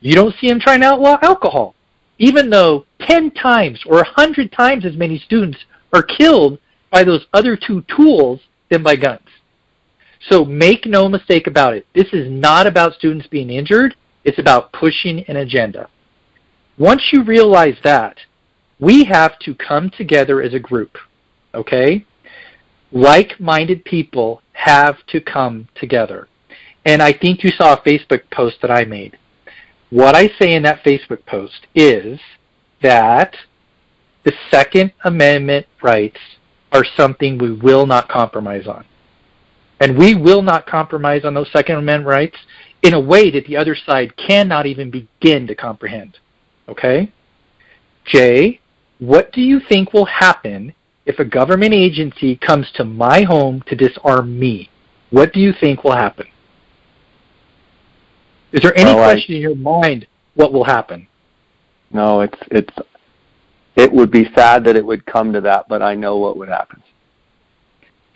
You don't see them trying to outlaw alcohol, even though 10 times or 100 times as many students are killed by those other two tools than by guns. So make no mistake about it. This is not about students being injured. It's about pushing an agenda. Once you realize that, we have to come together as a group, okay? Like-minded people have to come together. And I think you saw a Facebook post that I made. What I say in that Facebook post is that the Second Amendment rights are something we will not compromise on. And we will not compromise on those Second Amendment rights in a way that the other side cannot even begin to comprehend. Okay? Jay, what do you think will happen if a government agency comes to my home to disarm me, what do you think will happen? Is there any question in your mind what will happen? No, it would be sad that it would come to that, but I know what would happen.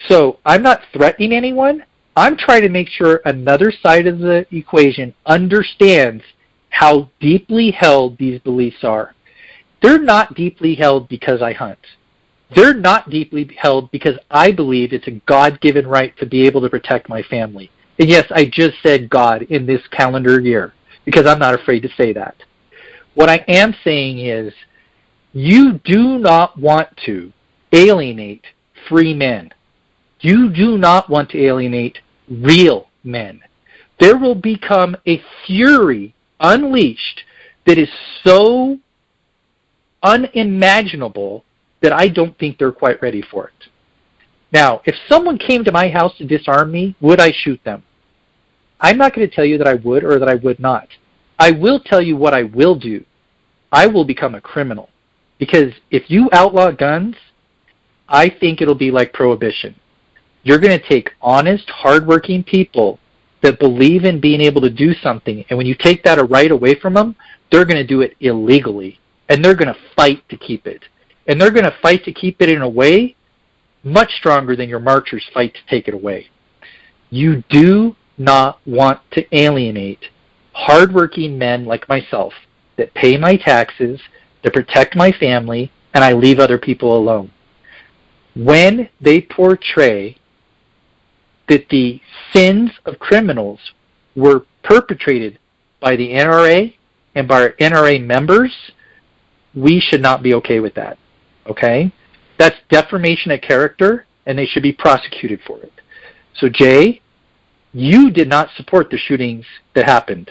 So I'm not threatening anyone. I'm trying to make sure another side of the equation understands how deeply held these beliefs are. They're not deeply held because I hunt. They're not deeply held because I believe it's a God-given right to be able to protect my family. And yes, I just said God in this calendar year because I'm not afraid to say that. What I am saying is you do not want to alienate free men. You do not want to alienate real men. There will become a fury unleashed that is so unimaginable that I don't think they're quite ready for it. Now, if someone came to my house to disarm me, would I shoot them? I'm not going to tell you that I would or that I would not. I will tell you what I will do. I will become a criminal. Because if you outlaw guns, I think it'll be like prohibition. You're going to take honest, hardworking people that believe in being able to do something, and when you take that right away from them, they're going to do it illegally, and they're going to fight to keep it. And they're going to fight to keep it in a way much stronger than your marchers fight to take it away. You do not want to alienate hardworking men like myself that pay my taxes, that protect my family, and I leave other people alone. When they portray that the sins of criminals were perpetrated by the NRA and by our NRA members, we should not be okay with that. Okay? That's defamation of character, and they should be prosecuted for it. So, Jay, you did not support the shootings that happened,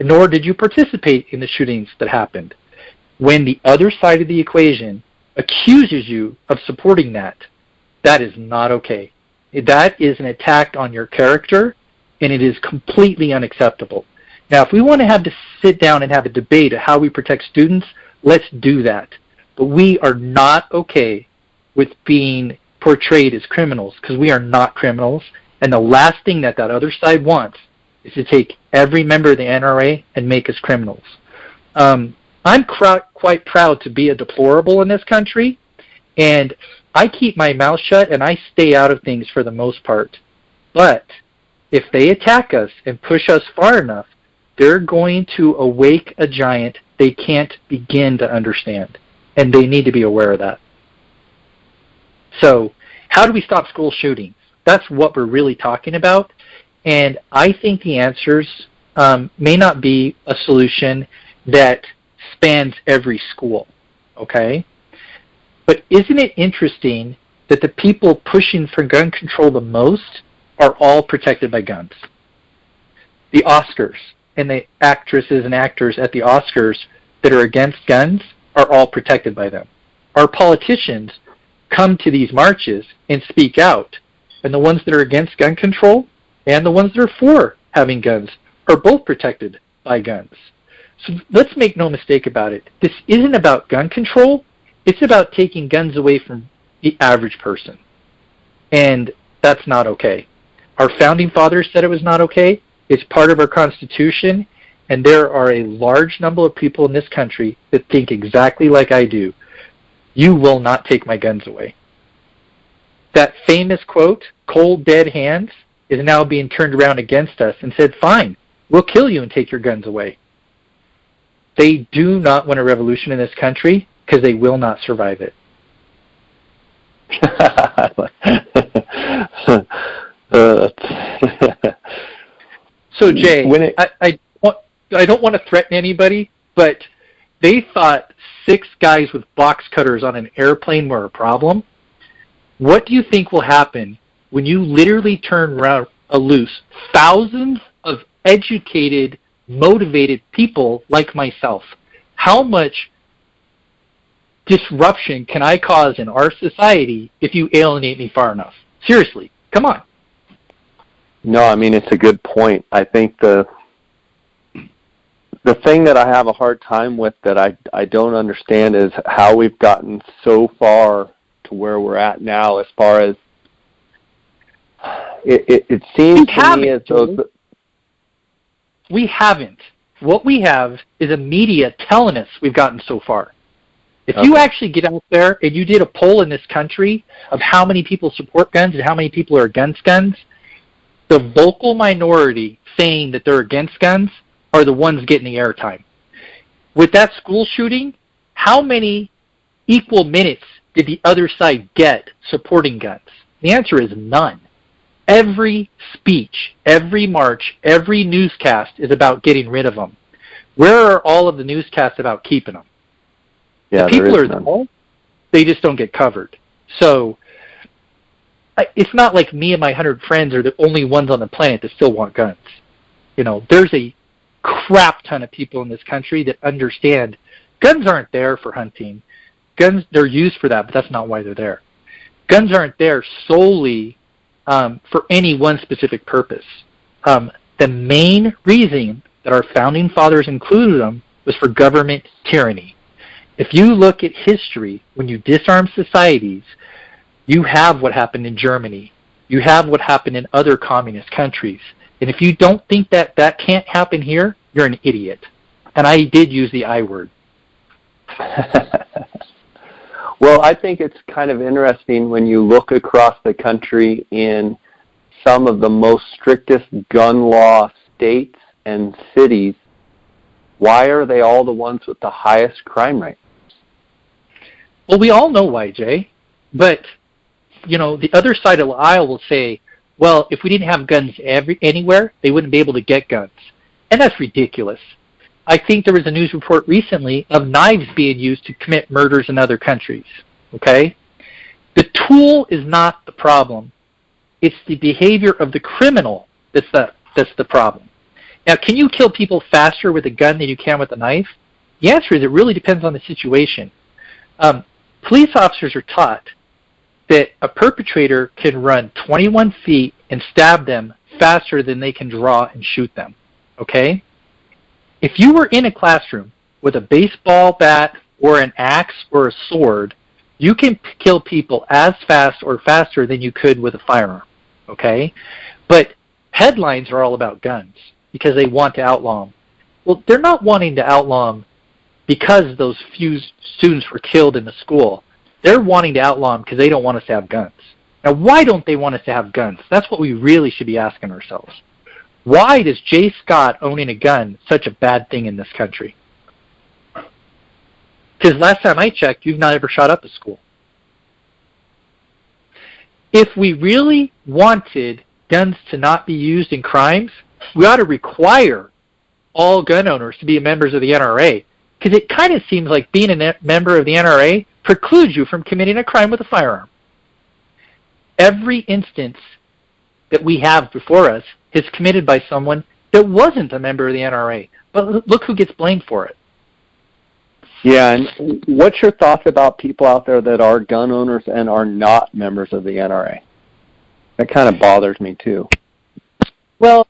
nor did you participate in the shootings that happened. When the other side of the equation accuses you of supporting that, that is not okay. That is an attack on your character, and it is completely unacceptable. Now, if we want to sit down and have a debate of how we protect students, let's do that. But we are not okay with being portrayed as criminals, because we are not criminals, and the last thing that other side wants is to take every member of the NRA and make us criminals. I'm quite proud to be a deplorable in this country, and I keep my mouth shut and I stay out of things for the most part. But if they attack us and push us far enough, they're going to awake a giant they can't begin to understand, and they need to be aware of that. So how do we stop school shootings? That's what we're really talking about, and I think the answers may not be a solution that spans every school, okay? But isn't it interesting that the people pushing for gun control the most are all protected by guns? The Oscars and the actresses and actors at the Oscars that are against guns are all protected by them. Our politicians come to these marches and speak out, and the ones that are against gun control and the ones that are for having guns are both protected by guns. So let's make no mistake about it. This isn't about gun control. It's about taking guns away from the average person. And that's not okay. Our founding fathers said it was not okay. It's part of our Constitution. And there are a large number of people in this country that think exactly like I do. You will not take my guns away. That famous quote, cold dead hands, is now being turned around against us and said, fine, we'll kill you and take your guns away. They do not want a revolution in this country because they will not survive it. So, Jay, I don't want to threaten anybody, but they thought 6 guys with box cutters on an airplane were a problem. What do you think will happen when you literally turn around loose thousands of educated, motivated people like myself? How much disruption can I cause in our society if you alienate me far enough? Seriously, come on. No, I mean, it's a good point. I think the thing that I have a hard time with that I don't understand is how we've gotten so far to where we're at now as far as it seems to me as those... We haven't. What we have is a media telling us we've gotten so far. If you actually get out there and you did a poll in this country of how many people support guns and how many people are against guns, the vocal minority saying that they're against guns are the ones getting the airtime. With that school shooting, how many equal minutes did the other side get supporting guns? The answer is none. Every speech, every march, every newscast is about getting rid of them. Where are all of the newscasts about keeping them? Yeah, the people are there, they just don't get covered. So it's not like me and my 100 friends are the only ones on the planet that still want guns. You know, there's a crap ton of people in this country that understand guns aren't there for hunting. Guns, they're used for that, but that's not why they're there. Guns aren't there solely for any one specific purpose. The main reason that our founding fathers included them was for government tyranny. If you look at history, when you disarm societies, you have what happened in Germany. You have what happened in other communist countries. And if you don't think that that can't happen here, you're an idiot. And I did use the I word. Well, I think it's kind of interesting when you look across the country in some of the most strictest gun law states and cities. Why are they all the ones with the highest crime rate? Well, we all know why, Jay. But, you know, the other side of the aisle will say, well, if we didn't have guns anywhere, they wouldn't be able to get guns. And that's ridiculous. I think there was a news report recently of knives being used to commit murders in other countries. Okay? The tool is not the problem. It's the behavior of the criminal that's the problem. Now, can you kill people faster with a gun than you can with a knife? The answer is it really depends on the situation. Police officers are taught that a perpetrator can run 21 feet and stab them faster than they can draw and shoot them. Okay? If you were in a classroom with a baseball bat or an axe or a sword, you can kill people as fast or faster than you could with a firearm. Okay? But headlines are all about guns because they want to outlaw them. Well, they're not wanting to outlaw them because those few students were killed in the school. They're wanting to outlaw them because they don't want us to have guns. Now, why don't they want us to have guns? That's what we really should be asking ourselves. Why does Jay Scott owning a gun such a bad thing in this country? Because last time I checked, you've not ever shot up a school. If we really wanted guns to not be used in crimes, we ought to require all gun owners to be members of the NRA. Because it kind of seems like being a member of the NRA precludes you from committing a crime with a firearm. Every instance that we have before us is committed by someone that wasn't a member of the NRA. But look who gets blamed for it. Yeah, and what's your thoughts about people out there that are gun owners and are not members of the NRA? That kind of bothers me too. Well,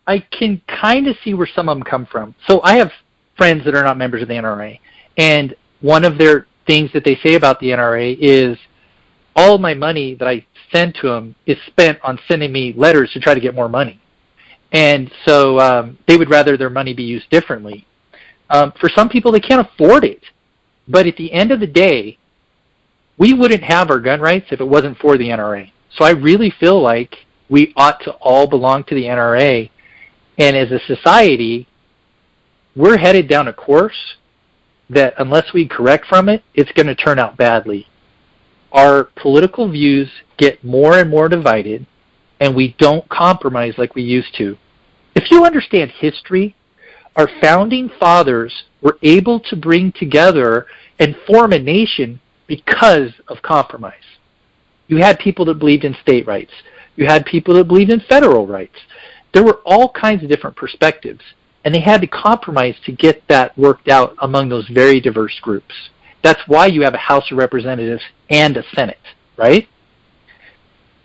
I can kind of see where some of them come from. So I have friends that are not members of the NRA, and one of their things that they say about the NRA is all of my money that I send to them is spent on sending me letters to try to get more money. And so they would rather their money be used differently. For some people, they can't afford it. But at the end of the day, we wouldn't have our gun rights if it wasn't for the NRA. So I really feel like we ought to all belong to the NRA. And as a society, we're headed down a course that unless we correct from it, it's going to turn out badly. Our political views get more and more divided, and we don't compromise like we used to. If you understand history, our founding fathers were able to bring together and form a nation because of compromise. You had people that believed in state rights. You had people that believed in federal rights. There were all kinds of different perspectives, and they had to compromise to get that worked out among those very diverse groups. That's why you have a House of Representatives and a Senate, right?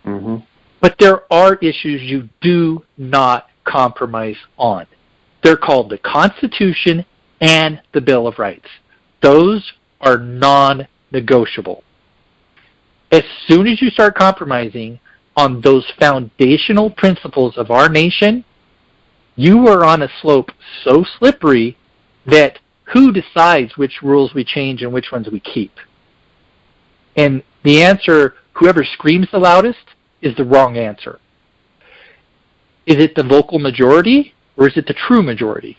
Mm-hmm. But there are issues you do not compromise on. They're called the Constitution and the Bill of Rights. Those are non-negotiable. non-negotiable. As soon as you start compromising on those foundational principles of our nation, you are on a slope so slippery that who decides which rules we change and which ones we keep? And the answer, whoever screams the loudest, is the wrong answer. Is it the vocal majority or is it the true majority?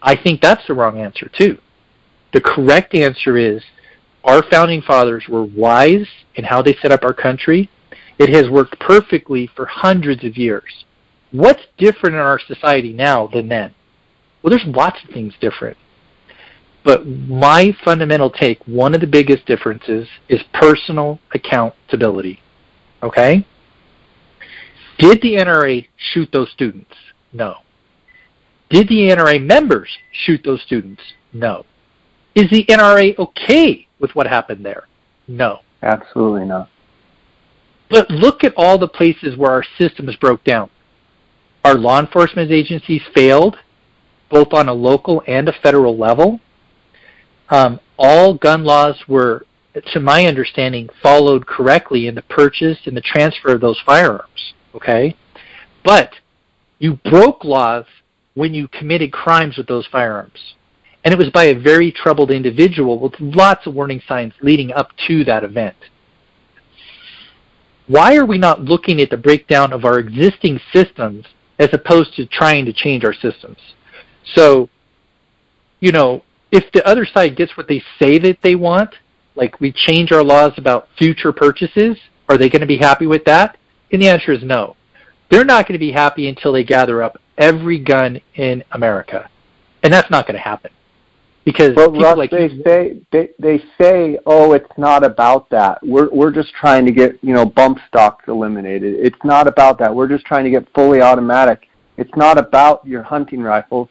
I think that's the wrong answer too. The correct answer is our founding fathers were wise in how they set up our country. It has worked perfectly for hundreds of years. What's different in our society now than then? Well, there's lots of things different. But my fundamental take, one of the biggest differences, is personal accountability. Okay? Did the NRA shoot those students? No. Did the NRA members shoot those students? No. Is the NRA okay with what happened there? No. Absolutely not. But look at all the places where our systems broke down. Our law enforcement agencies failed, both on a local and a federal level. All gun laws were, to my understanding, followed correctly in the purchase and the transfer of those firearms. Okay? But you broke laws when you committed crimes with those firearms. And it was by a very troubled individual with lots of warning signs leading up to that event. Why are we not looking at the breakdown of our existing systems as opposed to trying to change our systems? So, if the other side gets what they say that they want, like we change our laws about future purchases, are they going to be happy with that? And the answer is no. They're not going to be happy until they gather up every gun in America. And that's not going to happen. Because but Russ, they say, oh, it's not about that. We're just trying to get bump stocks eliminated. It's not about that. We're just trying to get fully automatic. It's not about your hunting rifles.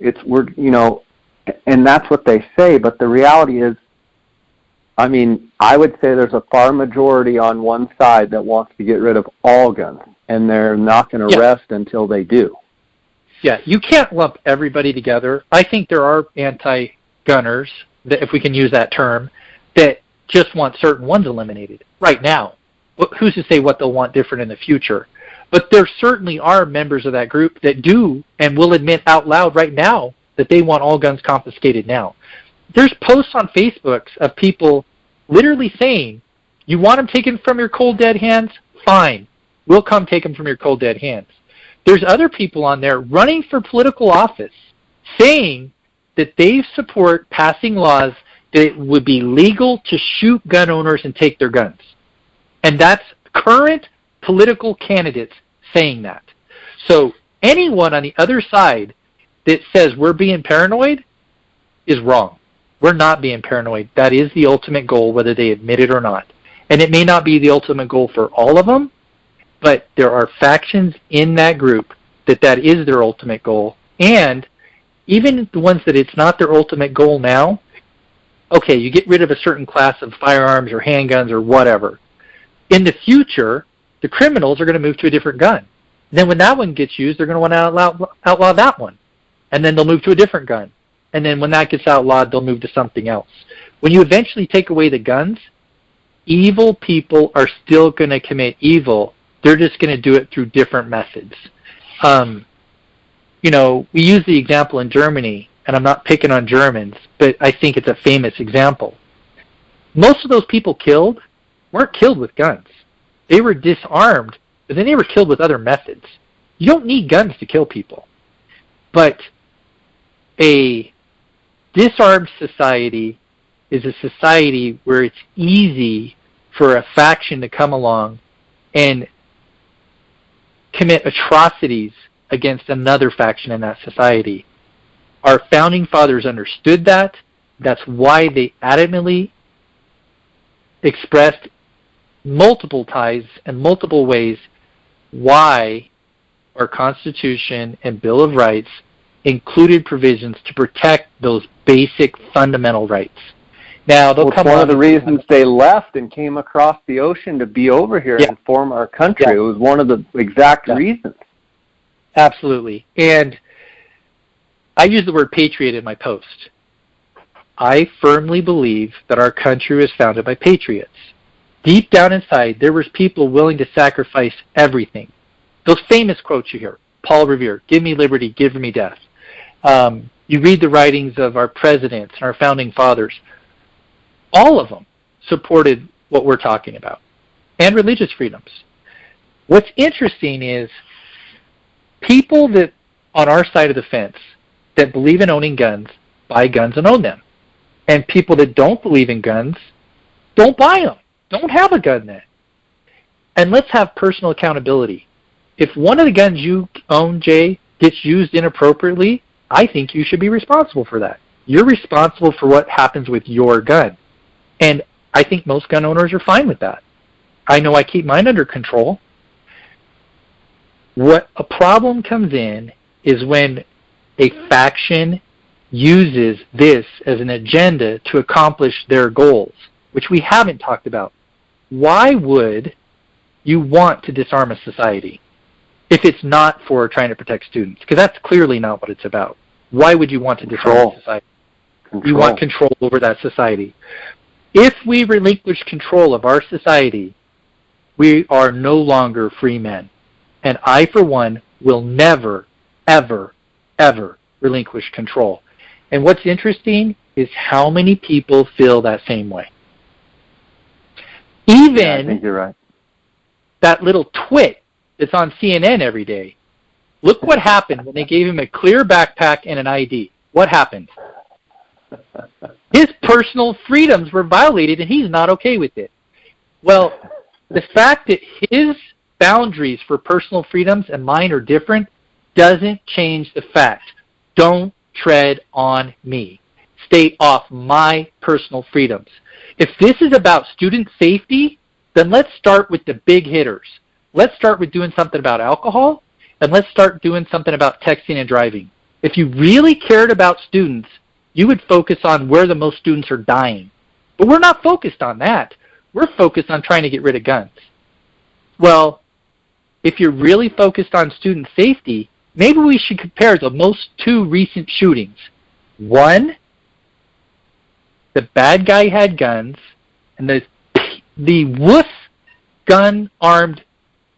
And that's what they say. But the reality is, I would say there's a far majority on one side that wants to get rid of all guns, and they're not going to rest until they do. Yeah, you can't lump everybody together. I think there are anti-gunners, that, if we can use that term, that just want certain ones eliminated right now. Who's to say what they'll want different in the future? But there certainly are members of that group that do and will admit out loud right now that they want all guns confiscated now. There's posts on Facebook of people literally saying, you want them taken from your cold, dead hands? Fine. We'll come take them from your cold, dead hands. There's other people on there running for political office saying that they support passing laws that it would be legal to shoot gun owners and take their guns. And that's current political candidates saying that. So anyone on the other side that says we're being paranoid is wrong. We're not being paranoid. That is the ultimate goal, whether they admit it or not. And it may not be the ultimate goal for all of them, but there are factions in that group that is their ultimate goal. And even the ones that it's not their ultimate goal now, okay, you get rid of a certain class of firearms or handguns or whatever. In the future, the criminals are going to move to a different gun. Then when that one gets used, they're going to want to outlaw that one. And then they'll move to a different gun. And then when that gets outlawed, they'll move to something else. When you eventually take away the guns, evil people are still going to commit evil. They're just going to do it through different methods. We use the example in Germany, and I'm not picking on Germans, but I think it's a famous example. Most of those people killed weren't killed with guns. They were disarmed, but then they were killed with other methods. You don't need guns to kill people. But a disarmed society is a society where it's easy for a faction to come along and commit atrocities against another faction in that society. Our founding fathers understood that. That's why they adamantly expressed multiple ties and multiple ways why our Constitution and Bill of Rights included provisions to protect those basic fundamental rights. Now, they'll come one of the reasons they left and came across the ocean to be over here and form our country. Yeah. It was one of the exact reasons. Absolutely. And I use the word patriot in my post. I firmly believe that our country was founded by patriots. Deep down inside, there was people willing to sacrifice everything. Those famous quotes you hear, Paul Revere, give me liberty, give me death. You read the writings of our presidents and our founding fathers. All of them supported what we're talking about, and religious freedoms. What's interesting is people that on our side of the fence that believe in owning guns buy guns and own them. And people that don't believe in guns don't buy them, don't have a gun then. And let's have personal accountability. If one of the guns you own, Jay, gets used inappropriately, I think you should be responsible for that. You're responsible for what happens with your gun. And I think most gun owners are fine with that. I know I keep mine under control. What a problem comes in is when a faction uses this as an agenda to accomplish their goals, which we haven't talked about. Why would you want to disarm a society if it's not for trying to protect students? Because that's clearly not what it's about. Why would you want to disarm a society? You want control over that society. If we relinquish control of our society, we are no longer free men. And I, for one, will never, ever, ever relinquish control. And what's interesting is how many people feel that same way. Even I think you're right. That little twit that's on CNN every day. Look what happened when they gave him a clear backpack and an ID. What happened? His personal freedoms were violated, and he's not okay with it. Well, the fact that his boundaries for personal freedoms and mine are different doesn't change the fact. Don't tread on me. Stay off my personal freedoms. If this is about student safety, then let's start with the big hitters. Let's start with doing something about alcohol, and let's start doing something about texting and driving. If you really cared about students, you would focus on where the most students are dying. But we're not focused on that. We're focused on trying to get rid of guns. Well, if you're really focused on student safety, maybe we should compare the most two recent shootings. One, the bad guy had guns, and the wuss gun-armed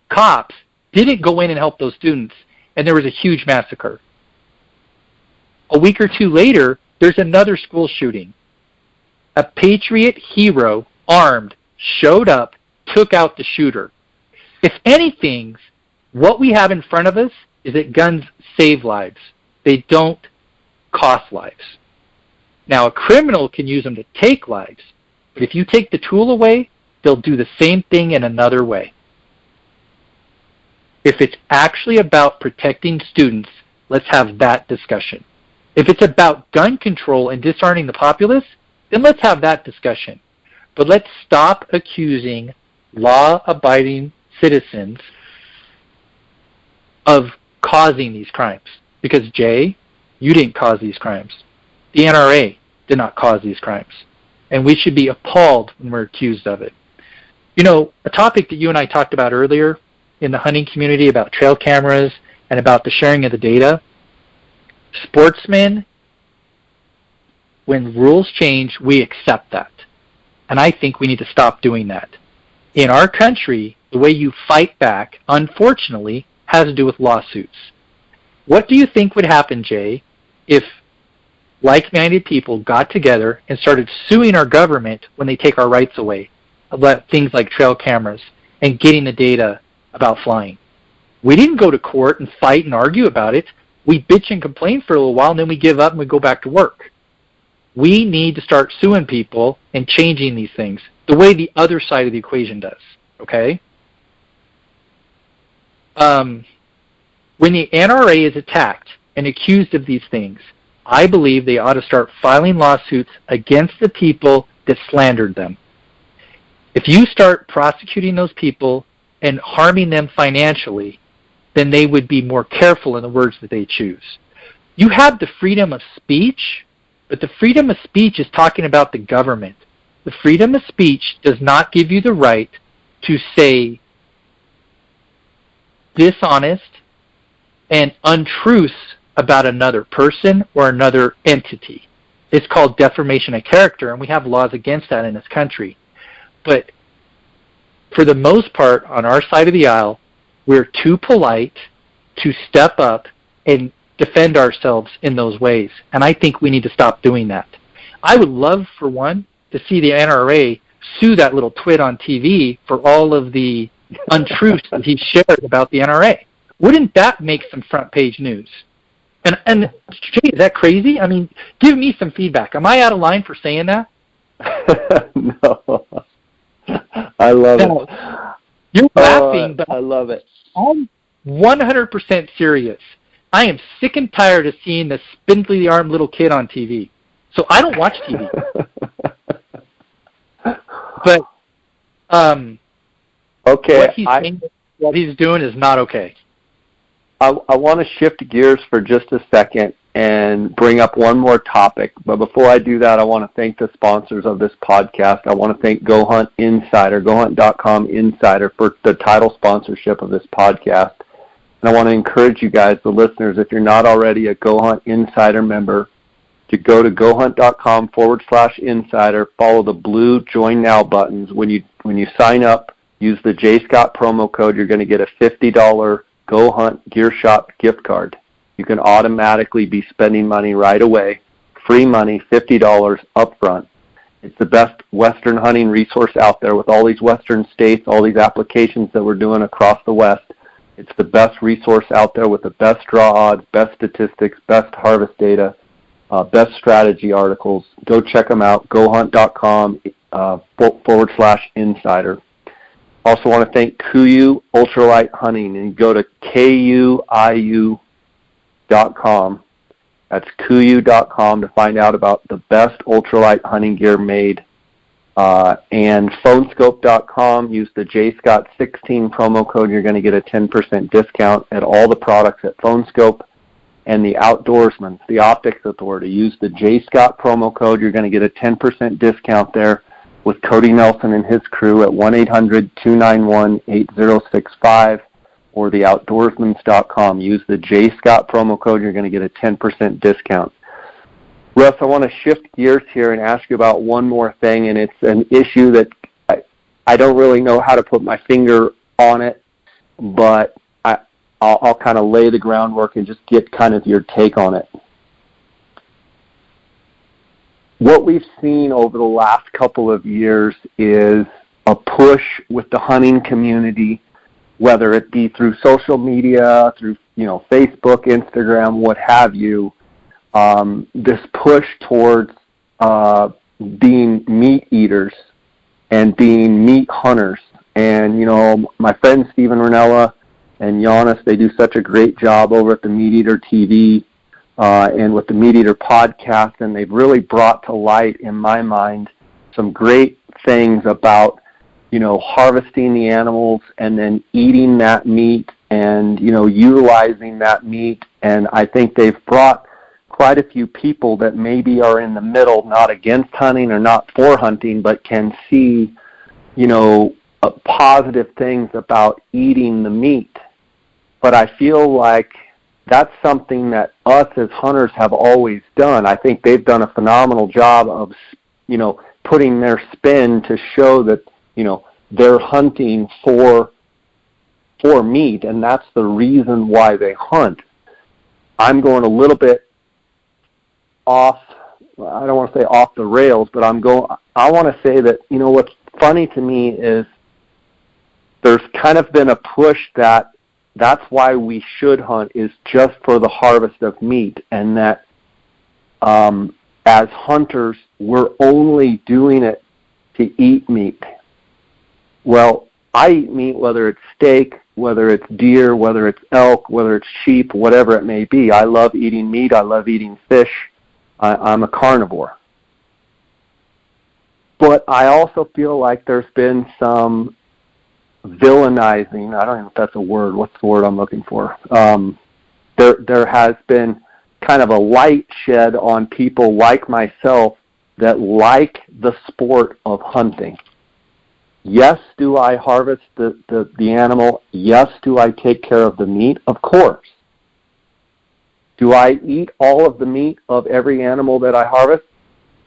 cops didn't go in and help those students, and there was a huge massacre. A week or two later, there's another school shooting. A patriot hero, armed, showed up, took out the shooter. If anything, what we have in front of us is that guns save lives. They don't cost lives. Now, a criminal can use them to take lives, but if you take the tool away, they'll do the same thing in another way. If it's actually about protecting students, let's have that discussion. If it's about gun control and disarming the populace, then let's have that discussion. But let's stop accusing law-abiding citizens of causing these crimes. Because, Jay, you didn't cause these crimes. The NRA did not cause these crimes. And we should be appalled when we're accused of it. You know, a topic that you and I talked about earlier in the hunting community about trail cameras and about the sharing of the data, sportsmen, when rules change, we accept that. And I think we need to stop doing that. In our country, the way you fight back, unfortunately, has to do with lawsuits. What do you think would happen, Jay, if like-minded people got together and started suing our government when they take our rights away about things like trail cameras and getting the data about flying? We didn't go to court and fight and argue about it. We bitch and complain for a little while, and then we give up and we go back to work. We need to start suing people and changing these things the way the other side of the equation does, okay? When the NRA is attacked and accused of these things, I believe they ought to start filing lawsuits against the people that slandered them. If you start prosecuting those people and harming them financially, then they would be more careful in the words that they choose. You have the freedom of speech, but the freedom of speech is talking about the government. The freedom of speech does not give you the right to say dishonest and untruths about another person or another entity. it's called defamation of character, and we have laws against that in this country. But for the most part, on our side of the aisle, we're too polite to step up and defend ourselves in those ways. And I think we need to stop doing that. I would love, for one, to see the NRA sue that little twit on TV for all of the untruths that he shared about the NRA. Wouldn't that make some front page news? And Jay, is that crazy? I mean, give me some feedback. Am I out of line for saying that? No. I love it. You're laughing, but I love it. I'm 100% serious. I am sick and tired of seeing the spindly-armed little kid on TV. So I don't watch TV. But okay, what he's doing is not okay. I want to shift gears for just a second and bring up one more topic. But before I do that, I want to thank the sponsors of this podcast. I want to thank Go Hunt Insider, GoHunt.com Insider, for the title sponsorship of this podcast. And I want to encourage you guys, the listeners, if you're not already a Go Hunt Insider member, to go to GoHunt.com/insider, follow the blue Join Now buttons. When you sign up, use the J. Scott promo code, you're going to get a $50 Go Hunt Gear Shop gift card. You can automatically be spending money right away. Free money, $50 up front. It's the best Western hunting resource out there with all these Western states, all these applications that we're doing across the West. It's the best resource out there with the best draw odds, best statistics, best harvest data, best strategy articles. Go check them out, GoHunt.com /insider. Also want to thank KUIU Ultralight Hunting, and go to KUIU.com. That's KUIU.com to find out about the best ultralight hunting gear made. And Phonescope.com, use the JScott16 promo code. You're going to get a 10% discount at all the products at Phonescope. And the Outdoorsman, the Optics Authority, use the JScott promo code. You're going to get a 10% discount there with Cody Nelson and his crew at 1-800-291-8065, or the Outdoorsmans.com. Use the JScott promo code. You're going to get a 10% discount. Russ, I want to shift gears here and ask you about one more thing, and it's an issue that I don't really know how to put my finger on it, but I'll kind of lay the groundwork and just get kind of your take on it. What we've seen over the last couple of years is a push with the hunting community, whether it be through social media, through Facebook, Instagram, what have you, this push towards being meat eaters and being meat hunters. And my friend Steven Ranella and Giannis, they do such a great job over at the Meat Eater TV and with the Meat Eater podcast, and they've really brought to light, in my mind, some great things about, harvesting the animals and then eating that meat and, utilizing that meat. And I think they've brought quite a few people that maybe are in the middle, not against hunting or not for hunting, but can see, positive things about eating the meat. But I feel like that's something that us as hunters have always done. I think they've done a phenomenal job of, putting their spin to show that, they're hunting for meat, and that's the reason why they hunt. I'm going a little bit off, I don't want to say off the rails, but I want to say that, what's funny to me is there's kind of been a push that's why we should hunt, is just for the harvest of meat, and that as hunters, we're only doing it to eat meat. Well, I eat meat, whether it's steak, whether it's deer, whether it's elk, whether it's sheep, whatever it may be. I love eating meat. I love eating fish. I'm a carnivore. But I also feel like there's been some villainizing. I don't know if that's a word. What's the word I'm looking for? There has been kind of a light shed on people like myself that like the sport of hunting. Yes, do I harvest the animal? Yes, do I take care of the meat? Of course. Do I eat all of the meat of every animal that I harvest?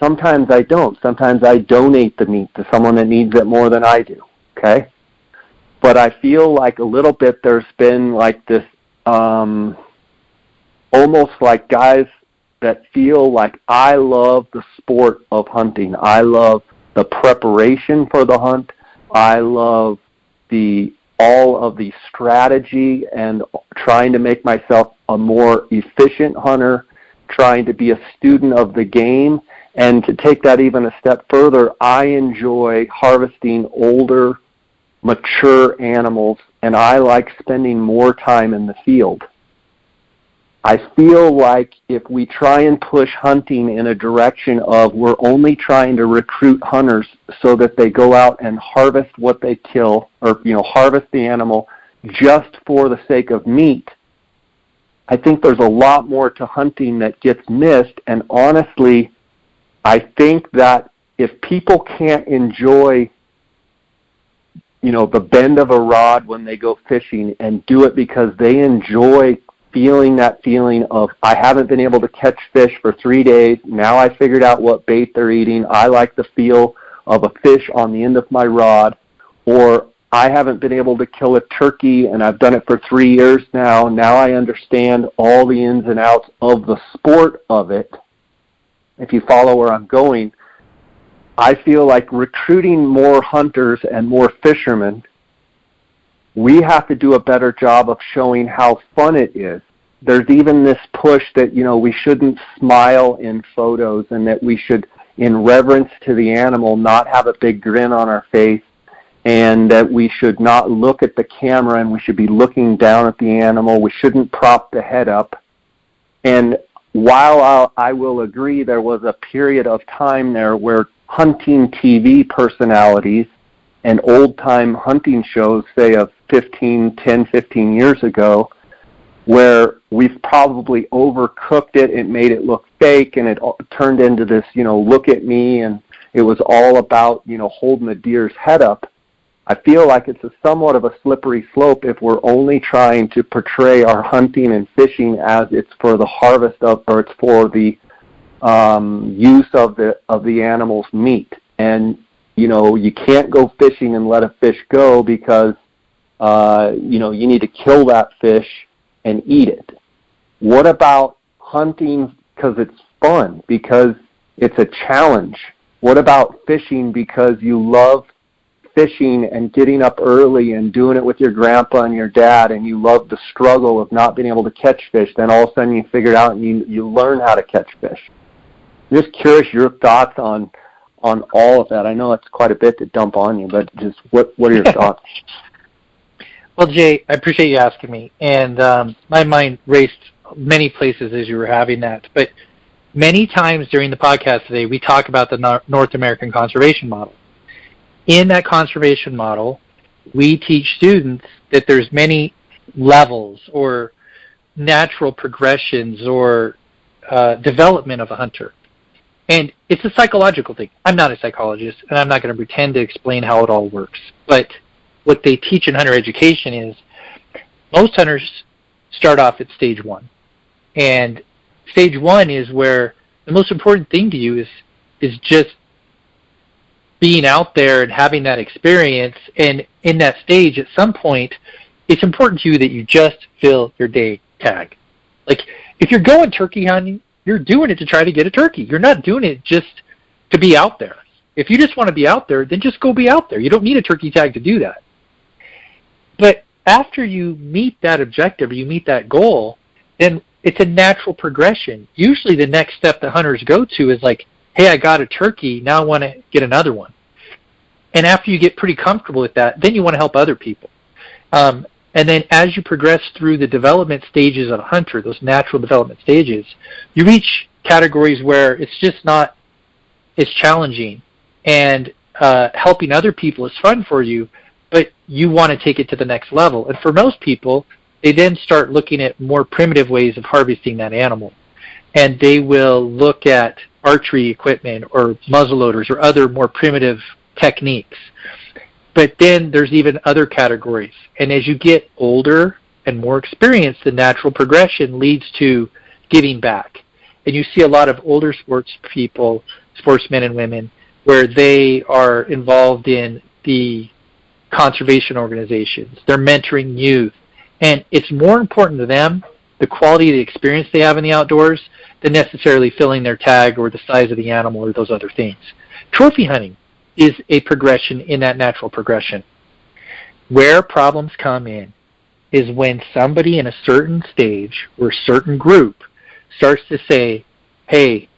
Sometimes I don't. Sometimes I donate the meat to someone that needs it more than I do, okay? But I feel like a little bit there's been like this almost like guys that feel like I love the sport of hunting. I love the preparation for the hunt. I love all of the strategy and trying to make myself a more efficient hunter, trying to be a student of the game. And to take that even a step further, I enjoy harvesting older, mature animals, and I like spending more time in the field. I feel like if we try and push hunting in a direction of we're only trying to recruit hunters so that they go out and harvest what they kill, or harvest the animal just for the sake of meat, I think there's a lot more to hunting that gets missed. And honestly, I think that if people can't enjoy the bend of a rod when they go fishing and do it because they enjoy feeling that feeling of, I haven't been able to catch fish for 3 days. Now I figured out what bait they're eating. I like the feel of a fish on the end of my rod. Or I haven't been able to kill a turkey and I've done it for 3 years now. Now I understand all the ins and outs of the sport of it. If you follow where I'm going, I feel like recruiting more hunters and more fishermen, we have to do a better job of showing how fun it is. There's even this push that, we shouldn't smile in photos and that we should, in reverence to the animal, not have a big grin on our face, and that we should not look at the camera and we should be looking down at the animal. We shouldn't prop the head up. And while I will agree there was a period of time there where hunting TV personalities and old-time hunting shows, say of 10, 15 years ago, where we've probably overcooked it and made it look fake, and it turned into this, look at me, and it was all about, holding the deer's head up. I feel like it's somewhat of a slippery slope if we're only trying to portray our hunting and fishing as it's for the harvest of, or it's for the use of the animal's meat. And you can't go fishing and let a fish go because you need to kill that fish and eat it. What about hunting because it's fun, because it's a challenge? What about fishing because you love fishing and getting up early and doing it with your grandpa and your dad, and you love the struggle of not being able to catch fish? Then all of a sudden you figure it out and you learn how to catch fish. I'm just curious your thoughts on all of that. I know it's quite a bit to dump on you, but just what are your thoughts? Well, Jay, I appreciate you asking me. And my mind raced many places as you were having that. But many times during the podcast today, we talk about the North American conservation model. In that conservation model, we teach students that there's many levels or natural progressions or development of a hunter. And it's a psychological thing. I'm not a psychologist, and I'm not going to pretend to explain how it all works. But what they teach in hunter education is most hunters start off at stage 1. And stage 1 is where the most important thing to you is just being out there and having that experience. And in that stage, at some point, it's important to you that you just fill your day tag. Like, if you're going turkey hunting, you're doing it to try to get a turkey. You're not doing it just to be out there. If you just want to be out there, then just go be out there. You don't need a turkey tag to do that. But after you meet that objective, or you meet that goal, then it's a natural progression. Usually the next step that hunters go to is like, hey, I got a turkey, now I want to get another one. And after you get pretty comfortable with that, then you want to help other people. And then as you progress through the development stages of a hunter, those natural development stages, you reach categories where it's just not as challenging, and helping other people is fun for you, but you want to take it to the next level. And for most people, they then start looking at more primitive ways of harvesting that animal. And they will look at archery equipment or muzzleloaders or other more primitive techniques. But then there's even other categories. And as you get older and more experienced, the natural progression leads to giving back. And you see a lot of older sports people sportsmen and women where they are involved in the conservation organizations. They're mentoring youth. And it's more important to them, the quality of the experience they have in the outdoors, than necessarily filling their tag or the size of the animal or those other things. Trophy hunting is a progression in that natural progression. Where problems come in is when somebody in a certain stage or a certain group starts to say, hey,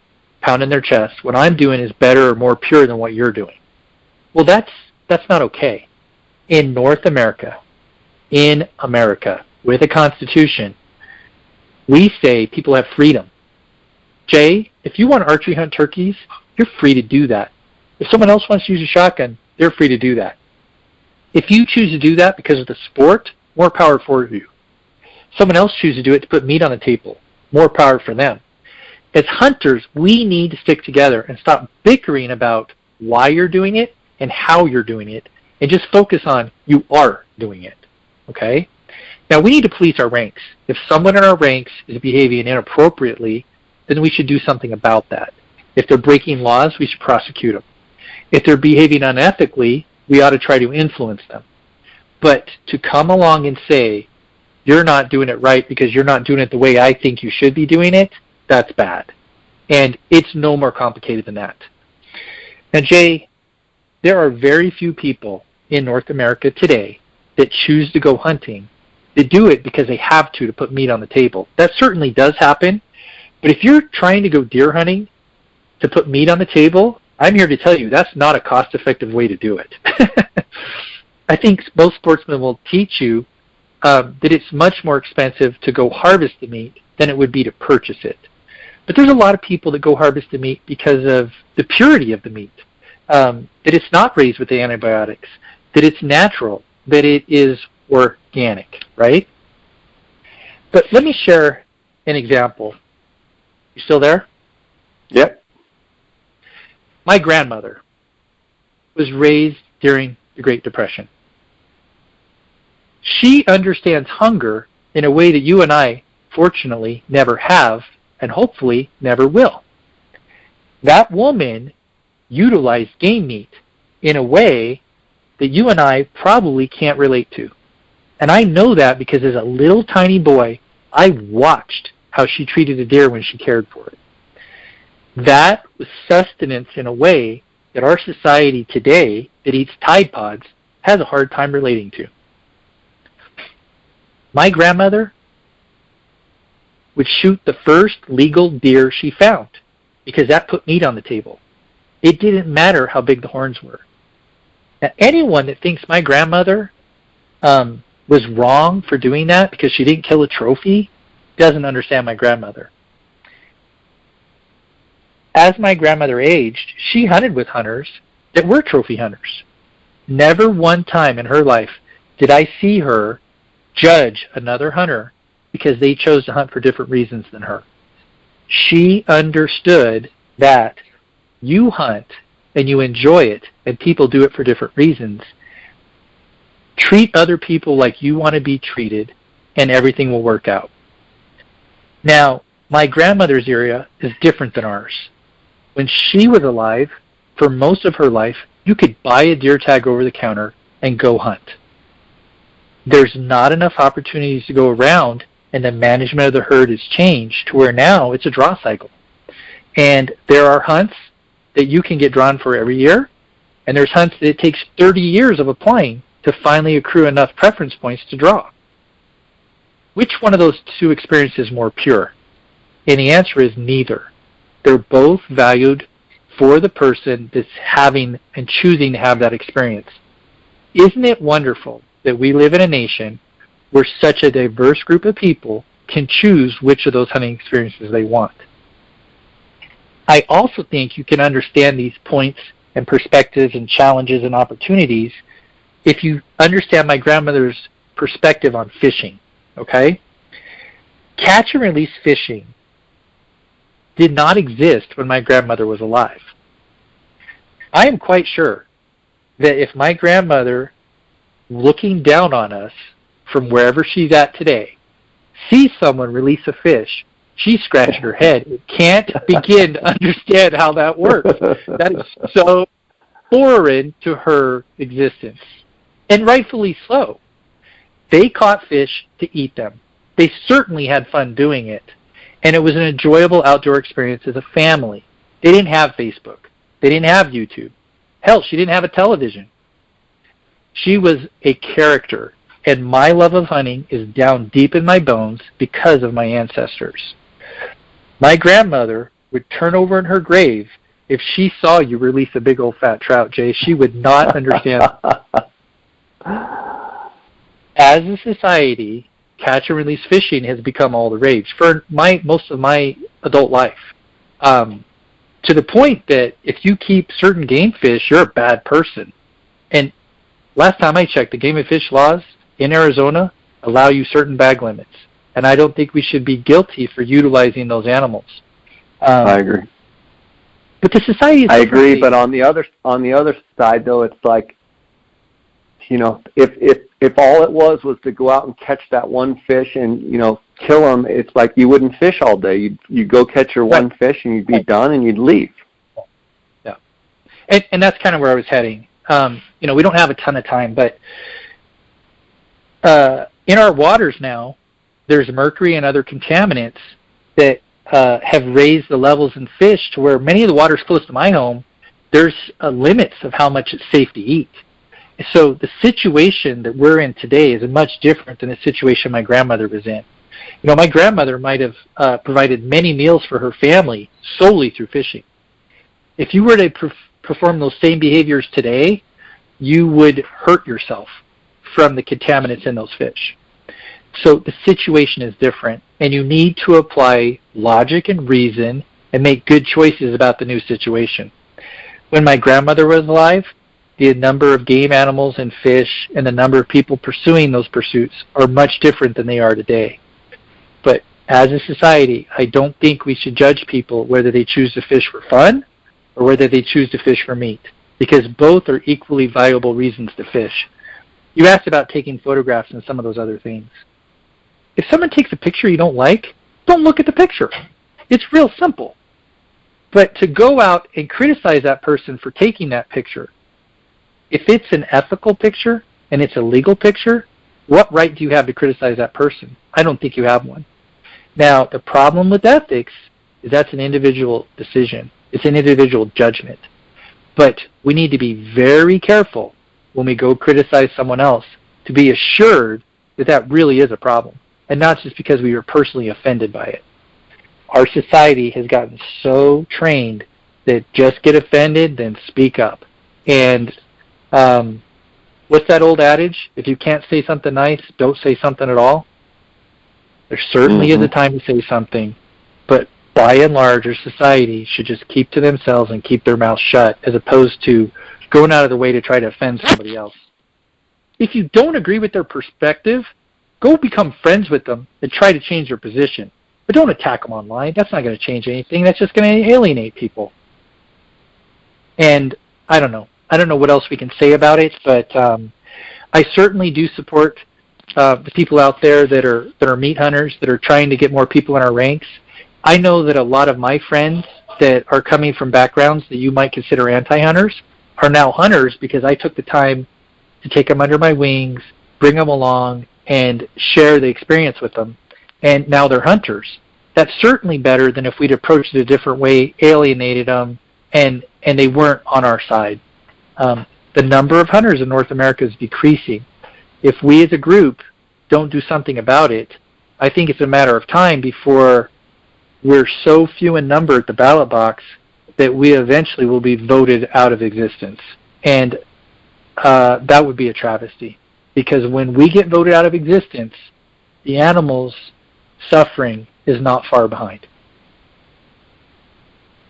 pounding their chest, what I'm doing is better or more pure than what you're doing. Well, that's not okay. In North America, with a constitution, we say people have freedom. Jay, if you want to archery hunt turkeys, you're free to do that. If someone else wants to use a shotgun, they're free to do that. If you choose to do that because of the sport, more power for you. Someone else chooses to do it to put meat on the table, more power for them. As hunters, we need to stick together and stop bickering about why you're doing it and how you're doing it, and just focus on you are doing it, okay? Now, we need to police our ranks. If someone in our ranks is behaving inappropriately, then we should do something about that. If they're breaking laws, we should prosecute them. If they're behaving unethically, we ought to try to influence them. But to come along and say, you're not doing it right because you're not doing it the way I think you should be doing it, that's bad. And it's no more complicated than that. Now, Jay, there are very few people in North America today that choose to go hunting. They do it because they have to put meat on the table. That certainly does happen. But if you're trying to go deer hunting to put meat on the table, I'm here to tell you that's not a cost-effective way to do it. I think most sportsmen will teach you that it's much more expensive to go harvest the meat than it would be to purchase it. But there's a lot of people that go harvest the meat because of the purity of the meat, that it's not raised with the antibiotics, that it's natural, that it is organic, right? But let me share an example. You still there? Yep. My grandmother was raised during the Great Depression. She understands hunger in a way that you and I, fortunately, never have, and hopefully never will. That woman utilized game meat in a way that you and I probably can't relate to. And I know that because as a little tiny boy, I watched how she treated a deer when she cared for it. That was sustenance in a way that our society today that eats Tide Pods has a hard time relating to. My grandmother would shoot the first legal deer she found because that put meat on the table. It didn't matter how big the horns were. Now, anyone that thinks my grandmother was wrong for doing that because she didn't kill a trophy doesn't understand my grandmother. As my grandmother aged, she hunted with hunters that were trophy hunters. Never one time in her life did I see her judge another hunter because they chose to hunt for different reasons than her. She understood that you hunt and you enjoy it and people do it for different reasons. Treat other people like you want to be treated and everything will work out. Now, my grandmother's era is different than ours. When she was alive, for most of her life, you could buy a deer tag over the counter and go hunt. There's not enough opportunities to go around, and the management of the herd has changed to where now it's a draw cycle. And there are hunts that you can get drawn for every year, and there's hunts that it takes 30 years of applying to finally accrue enough preference points to draw. Which one of those two experiences is more pure? And the answer is neither. They're both valued for the person that's having and choosing to have that experience. Isn't it wonderful that we live in a nation where such a diverse group of people can choose which of those hunting experiences they want? I also think you can understand these points and perspectives and challenges and opportunities if you understand my grandmother's perspective on fishing, okay? Catch and release fishing did not exist when my grandmother was alive. I am quite sure that if my grandmother, looking down on us from wherever she's at today, sees someone release a fish She's scratching her head. Can't begin to understand how that works. That is so foreign to her existence, and rightfully so. They caught fish to eat them. They certainly had fun doing it, and it was an enjoyable outdoor experience as a family. They didn't have Facebook. They didn't have YouTube. Hell, she didn't have a television. She was a character, and my love of hunting is down deep in my bones because of my ancestors. My grandmother would turn over in her grave if she saw you release a big old fat trout, Jay. She would not understand. As a society, catch and release fishing has become all the rage for most of my adult life. To the point that if you keep certain game fish, you're a bad person. And last time I checked, the game and fish laws in Arizona allow you certain bag limits. And I don't think we should be guilty for utilizing those animals. I agree. But the society is I agree, but on the other side, though, it's like, you know, if all it was to go out and catch that one fish and, you know, kill them, it's like you wouldn't fish all day. You'd go catch your one fish and you'd be done and you'd leave. Yeah, and that's kind of where I was heading. You know, we don't have a ton of time, but in our waters now, there's mercury and other contaminants that have raised the levels in fish to where many of the waters close to my home, there's limits of how much it's safe to eat. So the situation that we're in today is much different than the situation my grandmother was in. You know, my grandmother might have provided many meals for her family solely through fishing. If you were to perform those same behaviors today, you would hurt yourself from the contaminants in those fish. So the situation is different, and you need to apply logic and reason and make good choices about the new situation. When my grandmother was alive, the number of game animals and fish and the number of people pursuing those pursuits are much different than they are today. But as a society, I don't think we should judge people whether they choose to fish for fun or whether they choose to fish for meat, because both are equally viable reasons to fish. You asked about taking photographs and some of those other things. If someone takes a picture you don't like, don't look at the picture. It's real simple. But to go out and criticize that person for taking that picture, if it's an ethical picture and it's a legal picture, what right do you have to criticize that person? I don't think you have one. Now, the problem with ethics is that's an individual decision. It's an individual judgment. But we need to be very careful when we go criticize someone else to be assured that that really is a problem, and not just because we were personally offended by it. Our society has gotten so trained that just get offended, then speak up. And what's that old adage? If you can't say something nice, don't say something at all. There certainly is a time to say something, but by and large, our society should just keep to themselves and keep their mouth shut, as opposed to going out of the way to try to offend somebody else. If you don't agree with their perspective, go become friends with them and try to change their position. But don't attack them online. That's not going to change anything. That's just going to alienate people. And I don't know. I don't know what else we can say about it, but I certainly do support the people out there that are meat hunters, that are trying to get more people in our ranks. I know that a lot of my friends that are coming from backgrounds that you might consider anti-hunters are now hunters because I took the time to take them under my wings, bring them along, and share the experience with them. And now they're hunters. That's certainly better than if we'd approached it a different way, alienated them, and they weren't on our side. The number of hunters in North America is decreasing. If we as a group don't do something about it, I think it's a matter of time before we're so few in number at the ballot box that we eventually will be voted out of existence. And that would be a travesty. Because when we get voted out of existence, the animals suffering is not far behind.